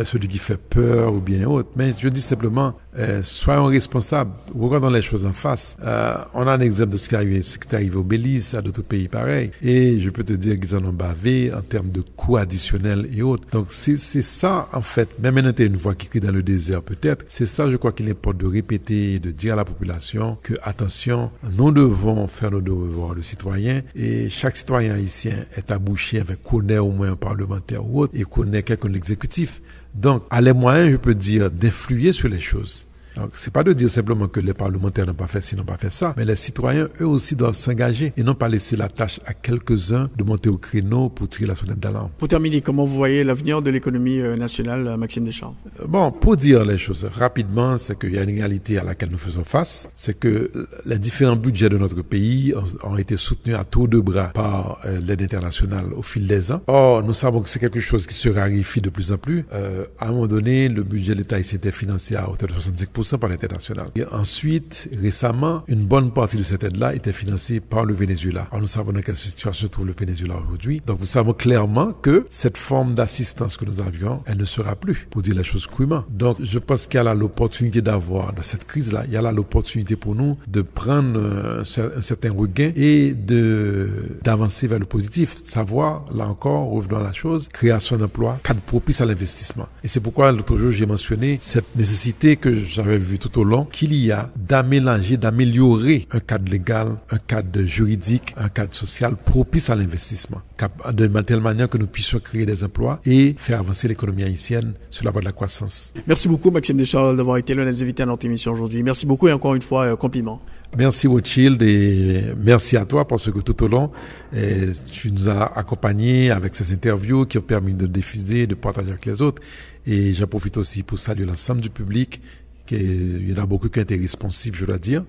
celui qui fait peur ou bien autre, mais je dis simplement, soyons responsables, regardons les choses en face. On a un exemple de ce qui est arrivé au Belize, à d'autres pays pareils, et je peux te dire qu'ils en ont bavé en termes de coûts additionnels et autres. Donc c'est ça, en fait, même maintenant une voix qui crie dans le désert peut-être, c'est ça je crois qu'il importe de répéter, de dire à la population que, attention, nous devons faire nos devoirs de citoyens, et chaque citoyen haïtien est abouché avec connaît au moins un parlementaire ou autre, et connaît quelqu'un de l'exécutif. Donc, à les moyens, je peux dire, d'influer sur les choses. Donc, c'est pas de dire simplement que les parlementaires n'ont pas fait ci, n'ont pas fait ça, mais les citoyens, eux aussi, doivent s'engager et non pas laisser la tâche à quelques-uns de monter au créneau pour tirer la sonnette d'alarme. Pour terminer, comment vous voyez l'avenir de l'économie nationale, Maxime Descharles? Bon, pour dire les choses rapidement, c'est qu'il y a une réalité à laquelle nous faisons face, c'est que les différents budgets de notre pays ont été soutenus à tour de bras par l'aide internationale au fil des ans. Or, nous savons que c'est quelque chose qui se raréfie de plus en plus. À un moment donné, le budget de l'État s'était financé à hauteur de 65% par l'international. Et ensuite, récemment, une bonne partie de cette aide-là était financée par le Venezuela. Alors nous savons dans quelle situation se trouve le Venezuela aujourd'hui. Donc nous savons clairement que cette forme d'assistance que nous avions, elle ne sera plus, pour dire les choses crûment. Donc je pense qu'il y a là l'opportunité d'avoir, dans cette crise-là, il y a là l'opportunité pour nous de prendre un certain regain et d'avancer vers le positif. Savoir, là encore, revenons à la chose, création d'emplois, cadre propice à l'investissement. Et c'est pourquoi l'autre jour, j'ai mentionné cette nécessité que j'avais vu tout au long, qu'il y a d'améliorer un cadre légal, un cadre juridique, un cadre social propice à l'investissement, de telle manière que nous puissions créer des emplois et faire avancer l'économie haïtienne sur la voie de la croissance. Merci beaucoup, Maxime Descharles, d'avoir été l'un des invités à notre émission aujourd'hui. Merci beaucoup et encore une fois, compliments. Merci Rothschild et merci à toi parce que tout au long, tu nous as accompagnés avec ces interviews qui ont permis de diffuser, de partager avec les autres. Et j'en profite aussi pour saluer l'ensemble du public. Il y en a beaucoup qui ont été responsifs, je dois dire.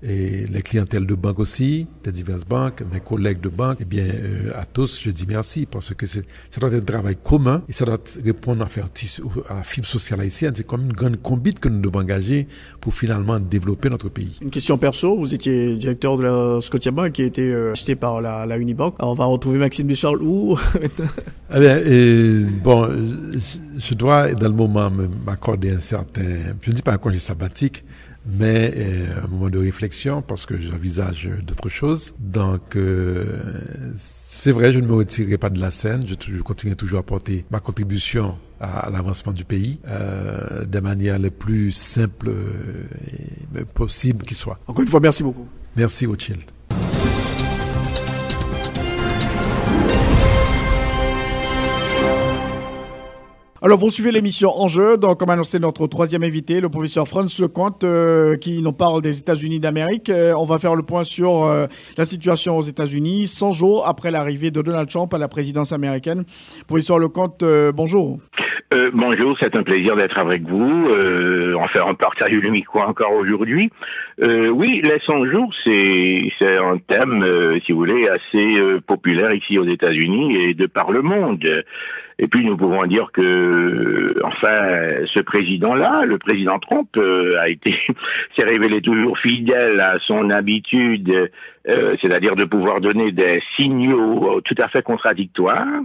Et les clientèles de banque aussi, des diverses banques, mes collègues de banque, eh bien, à tous, je dis merci parce que ça doit être un travail commun et ça doit répondre à la fibre sociale haïtienne. C'est comme une grande combine que nous devons engager pour finalement développer notre pays. Une question perso, vous étiez directeur de la Scotiabank qui a été acheté par la Unibank. Alors, on va retrouver Maxime Descharles où? Eh bien, bon, je dois dans le moment m'accorder un certain, je ne dis pas un congé sabbatique, mais un moment de réflexion parce que j'envisage d'autres choses. Donc, c'est vrai, je ne me retirerai pas de la scène, je continuerai toujours à apporter ma contribution à l'avancement du pays de manière les plus simple possible qui soit. Encore une fois, merci beaucoup. Merci, Rothschild. Alors, vous suivez l'émission Enjeu, donc comme annoncé notre troisième invité, le professeur Franz Lecomte, qui nous parle des États-Unis d'Amérique. On va faire le point sur la situation aux États-Unis, 100 jours après l'arrivée de Donald Trump à la présidence américaine. Professeur Lecomte, bonjour. Bonjour, c'est un plaisir d'être avec vous. Enfin, on partage le micro encore aujourd'hui. Oui, les 100 jours, c'est un thème, si vous voulez, assez populaire ici aux États-Unis et de par le monde. Et puis nous pouvons dire que, enfin, ce président-là, le président Trump, s'est révélé toujours fidèle à son habitude, c'est-à-dire de pouvoir donner des signaux tout à fait contradictoires.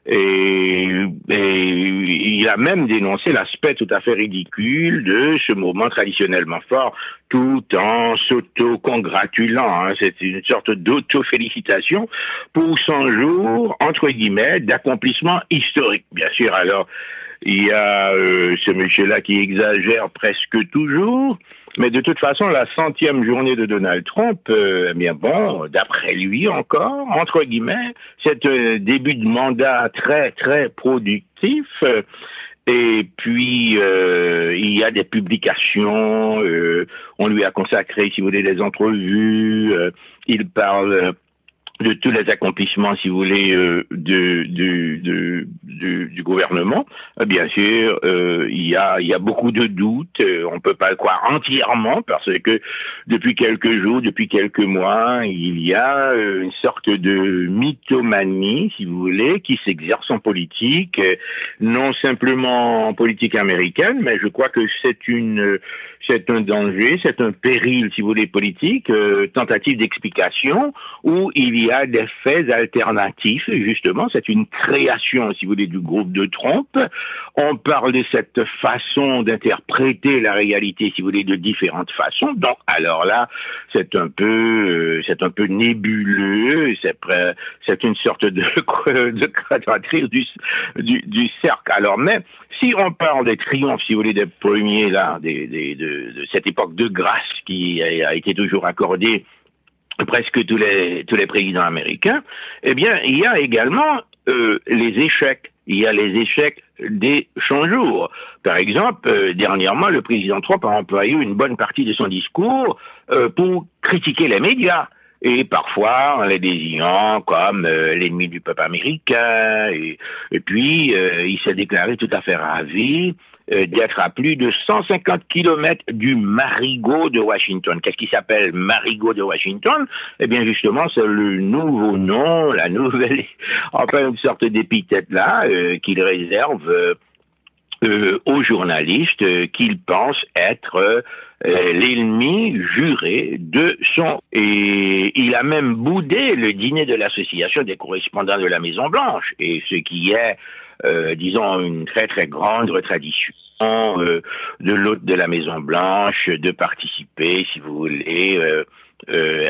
Et il a même dénoncé l'aspect tout à fait ridicule de ce mouvement traditionnellement fort, tout en s'auto-congratulant. C'est une sorte d'auto-félicitation pour 100 jours, entre guillemets, d'accomplissement historique. Bien sûr, alors, il y a ce monsieur-là qui exagère presque toujours. Mais de toute façon, la 100e journée de Donald Trump, eh bien bon, d'après lui encore, entre guillemets, c'est un début de mandat très, très productif. Et puis, il y a des publications, on lui a consacré, si vous voulez, des entrevues, il parle de tous les accomplissements, si vous voulez, du gouvernement. Bien sûr, il y a beaucoup de doutes. On peut pas le croire entièrement parce que depuis quelques jours, depuis quelques mois, il y a une sorte de mythomanie, si vous voulez, qui s'exerce en politique, non simplement en politique américaine, mais je crois que c'est un danger, c'est un péril, si vous voulez, politique, tentative d'explication, où il y a des faits alternatifs, justement, c'est une création, si vous voulez, du groupe de Trump. On parle de cette façon d'interpréter la réalité, si vous voulez, de différentes façons. Donc, alors là, c'est un peu nébuleux, c'est une sorte de quadrature du cercle. Alors, mais, si on parle des triomphes, si vous voulez, des premiers, là, de cette époque de grâce qui a été toujours accordée presque tous les présidents américains, eh bien, il y a également les échecs. Il y a les échecs des 100 jours. Par exemple, dernièrement, le président Trump a employé une bonne partie de son discours pour critiquer les médias. Et parfois en les désignant comme l'ennemi du peuple américain. Et puis, il s'est déclaré tout à fait ravi d'être à plus de 150 kilomètres du Marigot de Washington. Qu'est-ce qui s'appelle Marigot de Washington? Eh bien, justement, c'est le nouveau nom, la nouvelle, enfin, une sorte d'épithète là, qu'il réserve aux journalistes qu'il pense être l'ennemi juré de son... Et il a même boudé le dîner de l'association des correspondants de la Maison-Blanche, et ce qui est, disons, une très très grande tradition de l'hôte de la Maison-Blanche de participer, si vous voulez,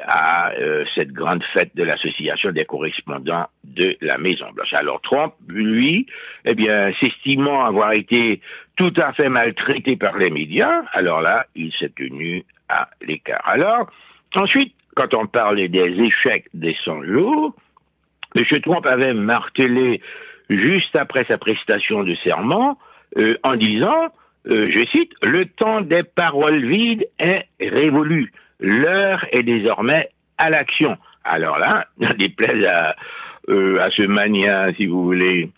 à cette grande fête de l'association des correspondants de la Maison-Blanche. Alors Trump, lui, eh bien, s'estimant avoir été tout à fait maltraité par les médias, alors là, il s'est tenu à l'écart. Alors, ensuite, quand on parlait des échecs des 100 jours, M. Trump avait martelé juste après sa prestation de serment en disant, je cite, « Le temps des paroles vides est révolu. L'heure est désormais à l'action. » Alors là, déplaise à ce mania, si vous voulez,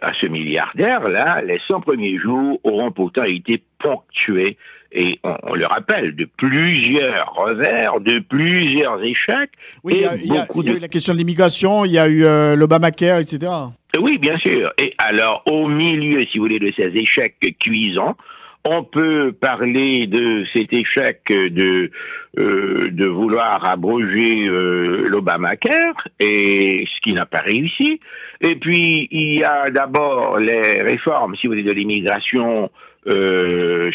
à ce milliardaire, là, les 100 premiers jours auront pourtant été ponctués, et on le rappelle, de plusieurs revers, de plusieurs échecs. Oui, il y a eu la question de l'immigration, il y a eu l'Obamacare, etc. Oui, bien sûr. Et alors, au milieu, si vous voulez, de ces échecs cuisants, on peut parler de cet échec de vouloir abroger l'Obamacare, et ce qui n'a pas réussi. Et puis, il y a d'abord les réformes, si vous voulez, de l'immigration,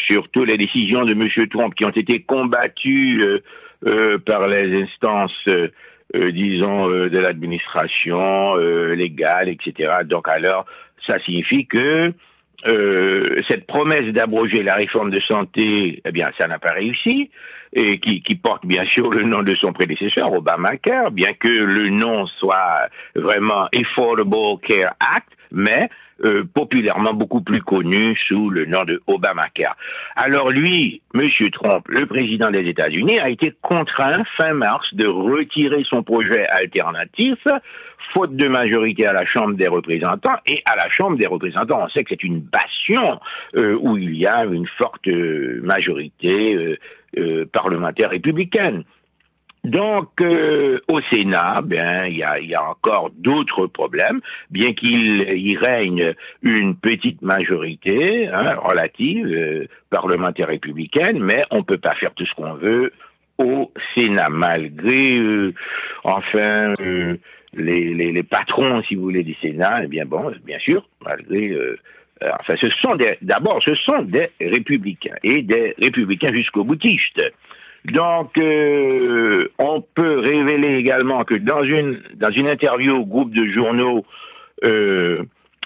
surtout les décisions de M. Trump qui ont été combattues par les instances, disons, de l'administration légale, etc. Donc alors, ça signifie que cette promesse d'abroger la réforme de santé, eh bien, ça n'a pas réussi, et qui porte bien sûr le nom de son prédécesseur, Obamacare, bien que le nom soit vraiment Affordable Care Act, mais populairement beaucoup plus connu sous le nom de Obamacare. Alors lui, M. Trump, le président des États-Unis, a été contraint fin mars de retirer son projet alternatif, faute de majorité à la Chambre des représentants. Et à la Chambre des représentants, on sait que c'est une bastion où il y a une forte majorité parlementaire républicaine. Donc, au Sénat, ben, il y a encore d'autres problèmes, bien qu'il y règne une petite majorité relative parlementaire républicaine, mais on peut pas faire tout ce qu'on veut au Sénat, malgré, les patrons, si vous voulez, du Sénat. Eh bien bon, bien sûr, malgré. Ce sont des républicains, et des républicains jusqu'au boutiste. Donc, on peut révéler également que dans une interview au groupe de journaux,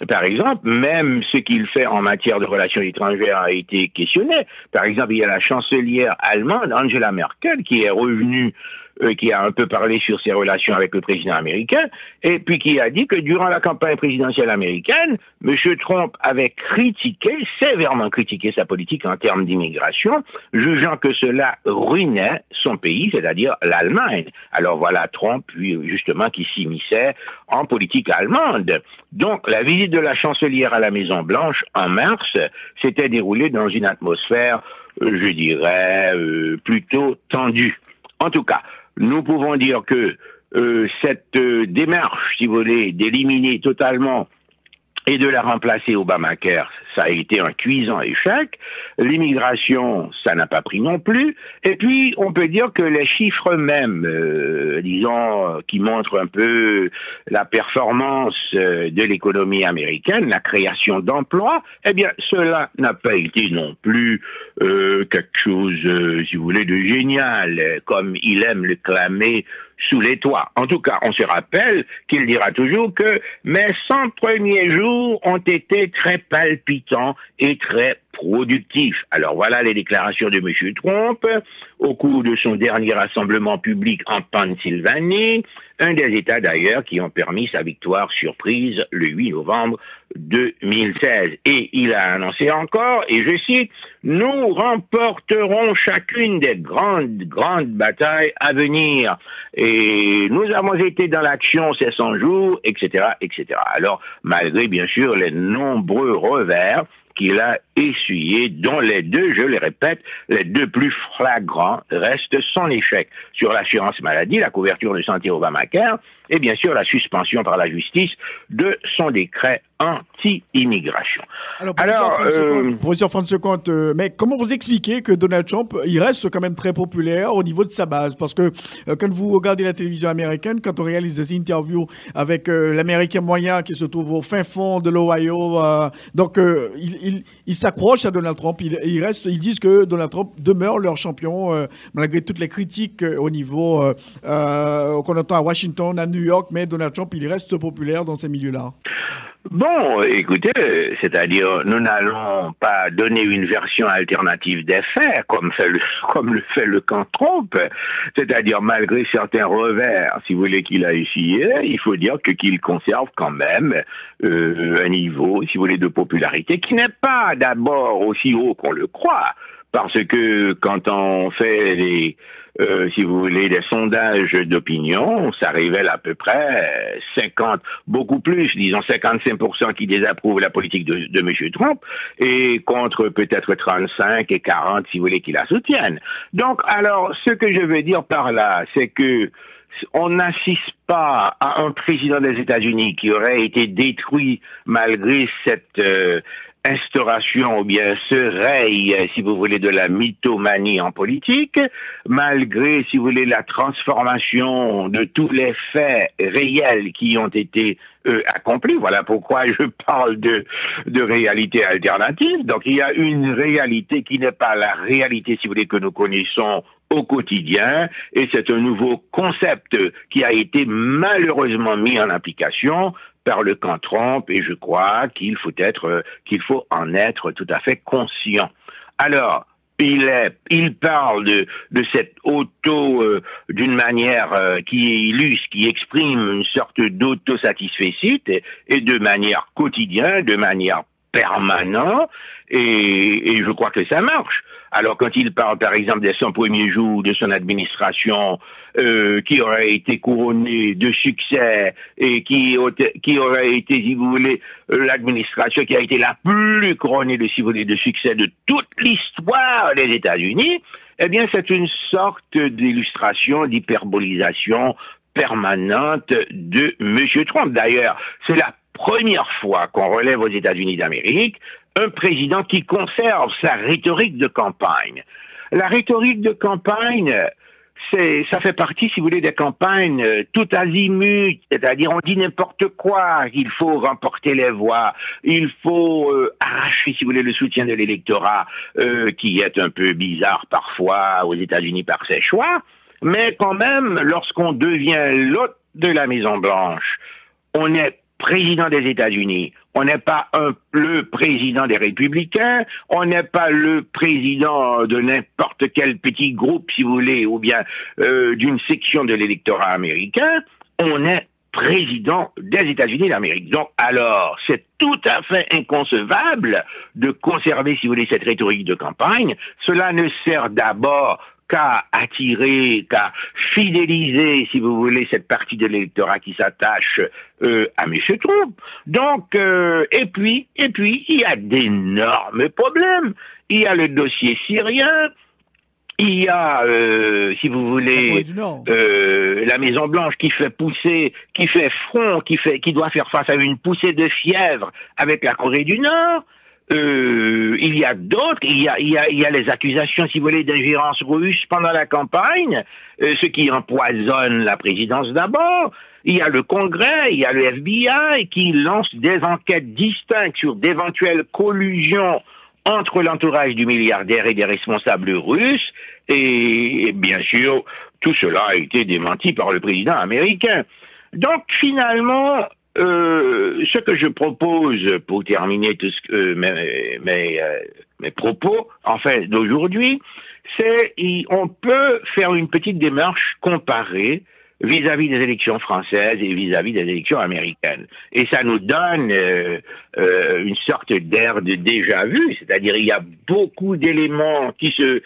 par exemple, même ce qu'il fait en matière de relations étrangères a été questionné. Par exemple, il y a la chancelière allemande, Angela Merkel, qui est revenue, qui a un peu parlé sur ses relations avec le président américain, et puis qui a dit que durant la campagne présidentielle américaine, M. Trump avait sévèrement critiqué sa politique en termes d'immigration, jugeant que cela ruinait son pays, c'est-à-dire l'Allemagne. Alors voilà Trump, puis justement, qui s'immisçait en politique allemande. Donc, la visite de la chancelière à la Maison-Blanche en mars s'était déroulée dans une atmosphère, je dirais, plutôt tendue. En tout cas, nous pouvons dire que cette démarche, si vous voulez, d'éliminer totalement et de la remplacer Obamacare, ça a été un cuisant échec. L'immigration, ça n'a pas pris non plus. Et puis, on peut dire que les chiffres même, disons, qui montrent un peu la performance de l'économie américaine, la création d'emplois, eh bien, cela n'a pas été non plus quelque chose, si vous voulez, de génial, comme il aime le clamer sous les toits. En tout cas, on se rappelle qu'il dira toujours que mes 100 premiers jours ont été très palpitants et très productifs. Alors voilà les déclarations de M. Trump au cours de son dernier rassemblement public en Pennsylvanie, un des États d'ailleurs qui ont permis sa victoire surprise le 8 novembre 2016. Et il a annoncé encore, et je cite, « Nous remporterons chacune des grandes batailles à venir. Et nous avons été dans l'action ces 100 jours, etc., etc. » Alors, malgré bien sûr les nombreux revers qu'il a essuyé, dont les deux, je le répète, les deux plus flagrants restent son échec sur l'assurance maladie, la couverture de santé Obamacare, et bien sûr la suspension par la justice de son décret anti-immigration. Alors, professeur François Comte, mais comment vous expliquez que Donald Trump, il reste quand même très populaire au niveau de sa base? Parce que quand vous regardez la télévision américaine, quand on réalise des interviews avec l'Américain moyen qui se trouve au fin fond de l'Ohio, il s'accroche à Donald Trump. Ils disent que Donald Trump demeure leur champion malgré toutes les critiques au niveau qu'on entend à Washington, à New York, mais Donald Trump, il reste populaire dans ces milieux-là. Bon, écoutez, c'est-à-dire, nous n'allons pas donner une version alternative des faits, comme le fait le camp Trump. C'est-à-dire, malgré certains revers, si vous voulez, qu'il a essuyé, il faut dire qu'il conserve quand même un niveau, si vous voulez, de popularité qui n'est pas d'abord aussi haut qu'on le croit. Parce que quand on fait si vous voulez, des sondages d'opinion, ça révèle à peu près 55% qui désapprouvent la politique de M. Trump, et contre peut-être 35 et 40, si vous voulez, qui la soutiennent. Donc, alors, ce que je veux dire par là, c'est que on n'assiste pas à un président des États-Unis qui aurait été détruit malgré cette instauration ou bien ce règne, si vous voulez, de la mythomanie en politique, malgré, si vous voulez, la transformation de tous les faits réels qui ont été accomplis. Voilà pourquoi je parle de réalité alternative. Donc il y a une réalité qui n'est pas la réalité, si vous voulez, que nous connaissons au quotidien, et c'est un nouveau concept qui a été malheureusement mis en application par le camp Trump, et je crois qu'il faut en être tout à fait conscient. Alors, il parle de cette d'une manière qui est illustre, qui exprime une sorte d'autosatisfecit, et de manière quotidienne, de manière permanente, et je crois que ça marche. Alors, quand il parle, par exemple, des 100 premiers jours de son administration, qui aurait été couronnée de succès et qui aurait été, si vous voulez, l'administration qui a été la plus couronnée de, si vous voulez, de succès de toute l'histoire des États-Unis, eh bien, c'est une sorte d'illustration, d'hyperbolisation permanente de M. Trump. D'ailleurs, c'est la première fois qu'on relève aux États-Unis d'Amérique un président qui conserve sa rhétorique de campagne. La rhétorique de campagne, ça fait partie, si vous voulez, des campagnes tout azimut, c'est-à-dire on dit n'importe quoi, il faut remporter les voix, il faut arracher, si vous voulez, le soutien de l'électorat, qui est un peu bizarre parfois aux États-Unis par ses choix, mais quand même, lorsqu'on devient l'hôte de la Maison-Blanche, on est président des États-Unis, on n'est pas le président des Républicains, on n'est pas le président de n'importe quel petit groupe, si vous voulez, ou bien d'une section de l'électorat américain, on est président des États-Unis d'Amérique. Donc, alors, c'est tout à fait inconcevable de conserver, si vous voulez, cette rhétorique de campagne. Cela ne sert d'abord qu'à attirer, qu'à fidéliser, si vous voulez, cette partie de l'électorat qui s'attache à M. Trump. Donc, et puis, il y a d'énormes problèmes. Il y a le dossier syrien, il y a, si vous voulez, la Maison-Blanche qui fait pousser, qui fait front, qui doit faire face à une poussée de fièvre avec la Corée du Nord. Il y a d'autres, il y a les accusations, si vous voulez, d'ingérence russe pendant la campagne, ce qui empoisonne la présidence d'abord. Il y a le Congrès, il y a le FBI qui lance des enquêtes distinctes sur d'éventuelles collusions entre l'entourage du milliardaire et des responsables russes, et bien sûr, tout cela a été démenti par le président américain. Donc finalement, ce que je propose pour terminer tout mes propos, en fait, d'aujourd'hui, c'est on peut faire une petite démarche comparée vis-à-vis des élections françaises et vis-à-vis des élections américaines. Et ça nous donne une sorte d'air de déjà-vu, c'est-à-dire il y a beaucoup d'éléments qui se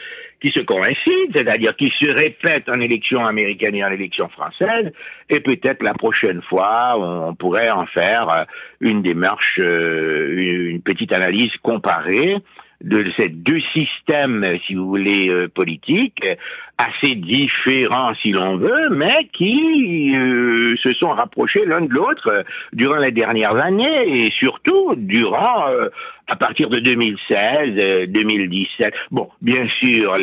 coïncident, c'est-à-dire qui se répètent en élection américaine et en élection française, et peut-être la prochaine fois, on pourrait en faire une démarche, une petite analyse comparée de ces deux systèmes, si vous voulez, politiques, assez différents si l'on veut, mais qui se sont rapprochés l'un de l'autre durant les dernières années, et surtout durant à partir de 2016, 2017. Bon, bien sûr,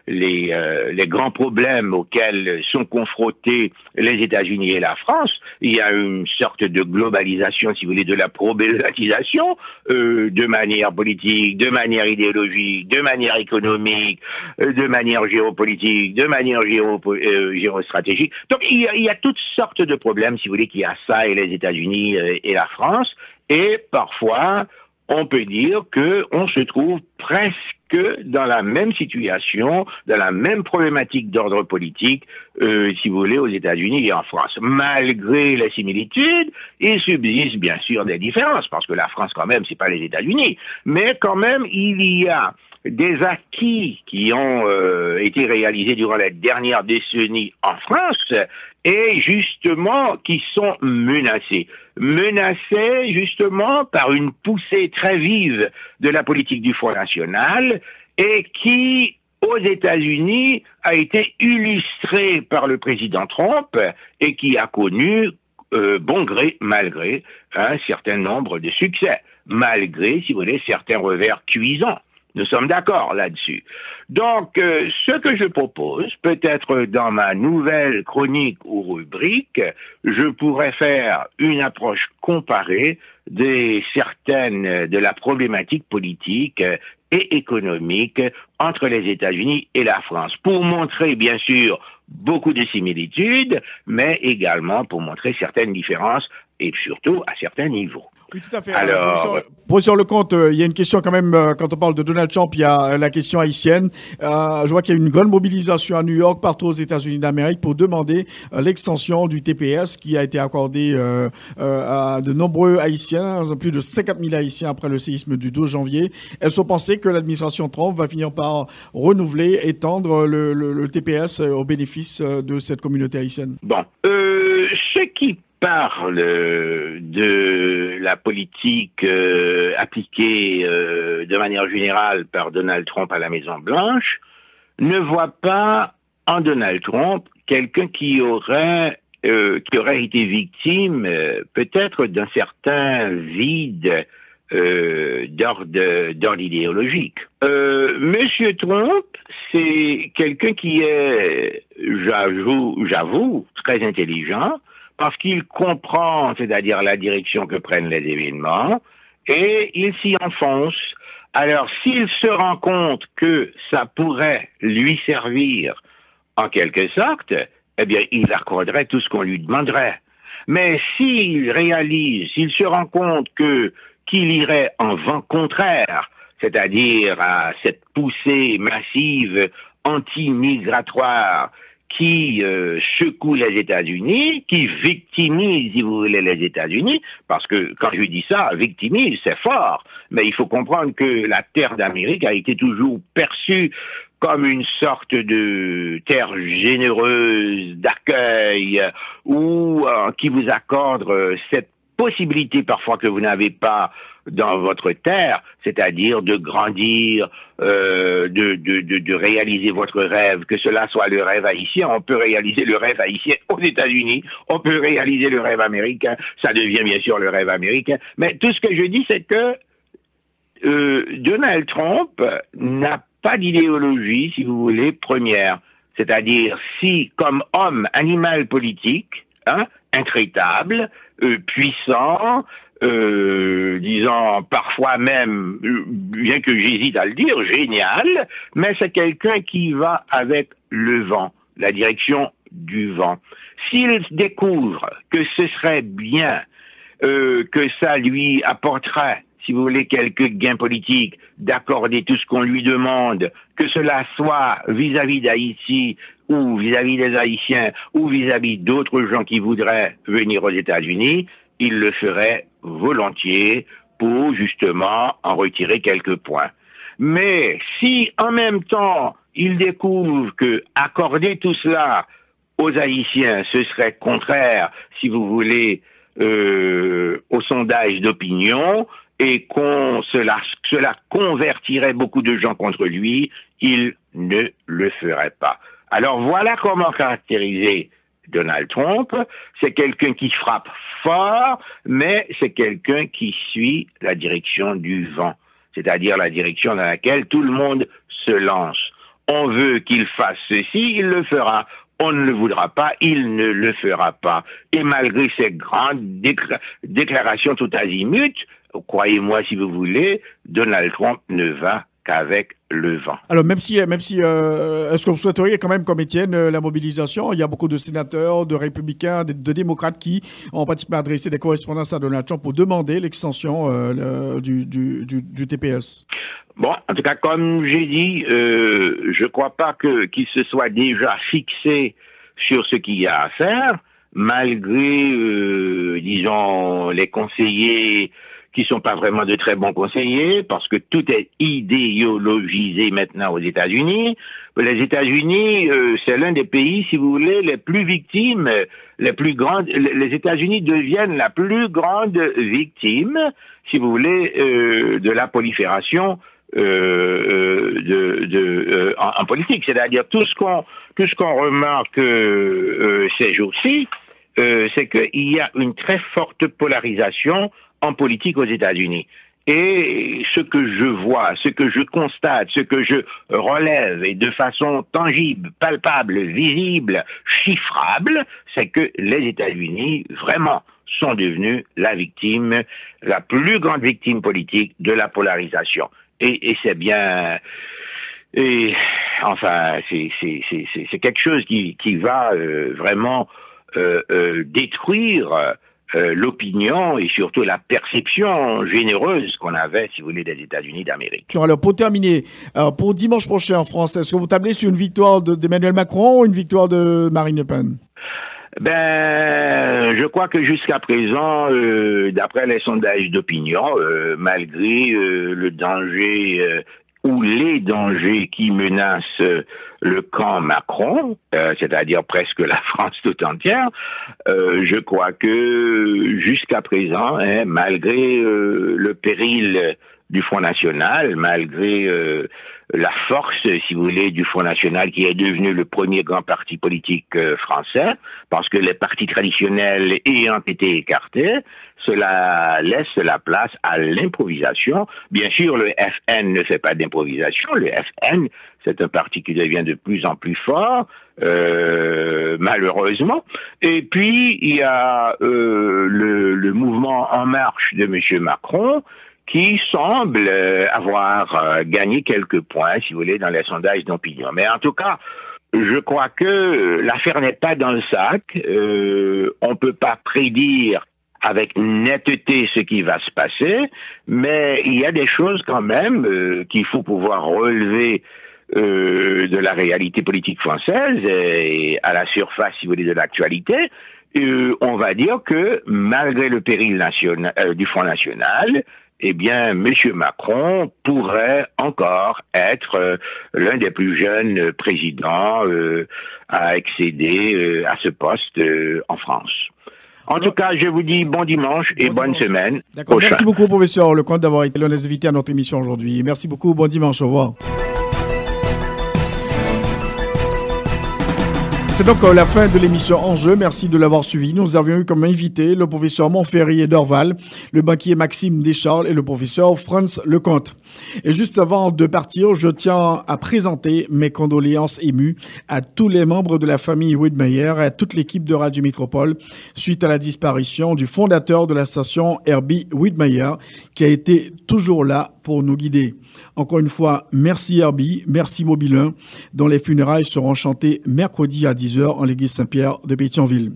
les grands problèmes auxquels sont confrontés les États-Unis et la France, il y a une sorte de globalisation, si vous voulez, de la problématisation, de manière politique, de manière idéologique, de manière économique, de manière géopolitique, de manière géostratégique. Donc, il y a toutes sortes de problèmes, si vous voulez, qui assaillent les États-Unis et la France, et parfois, on peut dire qu'on se trouve presque dans la même situation, dans la même problématique d'ordre politique, si vous voulez, aux États-Unis et en France. Malgré les similitudes, il subsiste bien sûr des différences, parce que la France, quand même, c'est pas les États-Unis. Mais quand même, il y a des acquis qui ont été réalisés durant les dernières décennies en France, et justement qui sont menacés justement par une poussée très vive de la politique du Front National, et qui, aux États-Unis, a été illustrée par le président Trump, et qui a connu, bon gré, mal gré, un certain nombre de succès. malgré, si vous voulez, certains revers cuisants. Nous sommes d'accord là-dessus. Donc, ce que je propose, peut-être dans ma nouvelle chronique ou rubrique, je pourrais faire une approche comparée de la problématique politique et économique entre les États-Unis et la France, pour montrer, bien sûr, beaucoup de similitudes, mais également pour montrer certaines différences et surtout à certains niveaux. Oui, tout à fait. Alors, sur le compte, il y a une question quand même, quand on parle de Donald Trump, il y a la question haïtienne. Je vois qu'il y a une grande mobilisation à New York, partout aux États-Unis d'Amérique, pour demander l'extension du TPS qui a été accordé à de nombreux Haïtiens, plus de 50 000 Haïtiens après le séisme du 12 janvier. Elles sont pensées que l'administration Trump va finir par renouveler, étendre le TPS au bénéfice de cette communauté haïtienne. Bon, ce qui parle de la politique appliquée de manière générale par Donald Trump à la Maison-Blanche ne voit pas en Donald Trump quelqu'un qui aurait été victime peut-être d'un certain vide d'ordre idéologique. Monsieur Trump, c'est quelqu'un qui est, j'avoue, très intelligent, parce qu'il comprend, c'est-à-dire la direction que prennent les événements, et il s'y enfonce. Alors, s'il se rend compte que ça pourrait lui servir en quelque sorte, eh bien, il accorderait tout ce qu'on lui demanderait. Mais s'il se rend compte qu'il irait en vent contraire, c'est-à-dire à cette poussée massive anti-migratoire qui secoue les États-Unis, qui victimise, si vous voulez, les États-Unis, parce que quand je dis ça, victimise, c'est fort, mais il faut comprendre que la terre d'Amérique a été toujours perçue comme une sorte de terre généreuse d'accueil, ou qui vous accorde cette possibilité parfois que vous n'avez pas dans votre terre, c'est-à-dire de grandir, de réaliser votre rêve, que cela soit le rêve haïtien. On peut réaliser le rêve haïtien aux États-Unis, on peut réaliser le rêve américain, ça devient bien sûr le rêve américain, mais tout ce que je dis, c'est que Donald Trump n'a pas d'idéologie, si vous voulez, première, c'est-à-dire si, comme homme, animal politique, intraitable, puissant, disons parfois même, bien que j'hésite à le dire, génial, mais c'est quelqu'un qui va avec le vent, la direction du vent. S'il découvre que ce serait bien, que ça lui apporterait, si vous voulez, quelques gains politiques, d'accorder tout ce qu'on lui demande, que cela soit vis-à-vis d'Haïti ou vis-à-vis des Haïtiens ou vis-à-vis d'autres gens qui voudraient venir aux États-Unis, il le ferait volontiers pour justement en retirer quelques points. Mais si en même temps il découvre que accorder tout cela aux Haïtiens, ce serait contraire, si vous voulez, au sondage d'opinion, et cela convertirait beaucoup de gens contre lui, il ne le ferait pas. Alors voilà comment caractériser Donald Trump. C'est quelqu'un qui frappe fort, mais c'est quelqu'un qui suit la direction du vent, c'est-à-dire la direction dans laquelle tout le monde se lance. On veut qu'il fasse ceci, il le fera. On ne le voudra pas, il ne le fera pas. Et malgré ces grandes déclarations tout azimut, croyez-moi si vous voulez, Donald Trump ne va qu'avec le vent. Alors même si est-ce que vous souhaiteriez quand même, comme Étienne, la mobilisation? Il y a beaucoup de sénateurs, de républicains, de démocrates qui ont pratiquement adressé des correspondances à Donald Trump pour demander l'extension du TPS. Bon, en tout cas, comme j'ai dit, je crois pas qu'il se soit déjà fixé sur ce qu'il y a à faire, malgré, disons, les conseillers qui sont pas vraiment de très bons conseillers, parce que tout est idéologisé maintenant aux États-Unis. Les États-Unis, c'est l'un des pays, si vous voulez, les plus victimes, les plus grandes. Les États-Unis deviennent la plus grande victime, si vous voulez, de la prolifération en politique. C'est-à-dire tout ce qu'on remarque ces jours-ci, c'est qu'il y a une très forte polarisation en politique aux États-Unis. Et ce que je vois, ce que je constate, ce que je relève, et de façon tangible, palpable, visible, chiffrable, c'est que les États-Unis, vraiment, sont devenus la victime, la plus grande victime politique de la polarisation. Et c'est bien... Et enfin, c'est quelque chose qui va vraiment détruire l'opinion et surtout la perception généreuse qu'on avait, si vous voulez, des États-Unis d'Amérique. Alors, pour terminer, pour dimanche prochain en France, est-ce que vous tablez sur une victoire d'Emmanuel Macron ou une victoire de Marine Le Pen? Je crois que jusqu'à présent, d'après les sondages d'opinion, malgré le danger ou les dangers qui menacent le camp Macron, c'est-à-dire presque la France tout entière, je crois que jusqu'à présent, malgré le péril du Front National, malgré la force, si vous voulez, du Front National qui est devenu le premier grand parti politique français, parce que les partis traditionnels ayant été écartés, cela laisse la place à l'improvisation. Bien sûr, le FN ne fait pas d'improvisation. Le FN, c'est un parti qui devient de plus en plus fort, malheureusement. Et puis, il y a le mouvement En Marche de M. Macron, qui semble avoir gagné quelques points, si vous voulez, dans les sondages d'opinion. Mais en tout cas, je crois que l'affaire n'est pas dans le sac. On peut pas prédire avec netteté ce qui va se passer, mais il y a des choses quand même qu'il faut pouvoir relever de la réalité politique française et à la surface, si vous voulez, de l'actualité. On va dire que malgré le péril national, du Front National, eh bien, M. Macron pourrait encore être l'un des plus jeunes présidents à accéder à ce poste en France. En tout cas, je vous dis bon dimanche et bonne semaine. D'accord. Merci beaucoup, professeur Lecomte, d'avoir été l'un des invités à notre émission aujourd'hui. Merci beaucoup. Bon dimanche. Au revoir. C'est donc la fin de l'émission Enjeu. Merci de l'avoir suivi. Nous avions eu comme invité le professeur Montferrier d'Orval, le banquier Maxime Descharles et le professeur Franz Lecomte. Et juste avant de partir, je tiens à présenter mes condoléances émues à tous les membres de la famille Widmeyer et à toute l'équipe de Radio Métropole suite à la disparition du fondateur de la station Herbie Widmeyer qui a été toujours là pour nous guider. Encore une fois, merci Herbie, merci Mobilin, dont les funérailles seront chantées mercredi à 10h en l'église Saint-Pierre de Pétionville.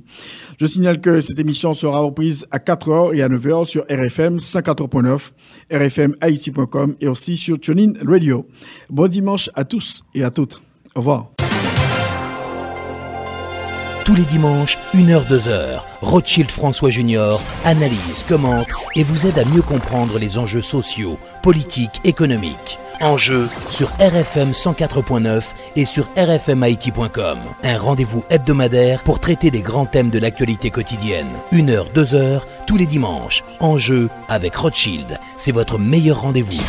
Je signale que cette émission sera reprise à 4h et à 9h sur RFM 104.9, rfmhaiti.com et aussi sur TuneIn Radio. Bon dimanche à tous et à toutes. Au revoir. Tous les dimanches, 1h-2h, Rothschild François Junior analyse, commente et vous aide à mieux comprendre les enjeux sociaux, politiques, économiques. Enjeux sur RFM 104.9 et sur rfmhaiti.com. Un rendez-vous hebdomadaire pour traiter des grands thèmes de l'actualité quotidienne. 1h-2h, tous les dimanches. Enjeux avec Rothschild. C'est votre meilleur rendez-vous.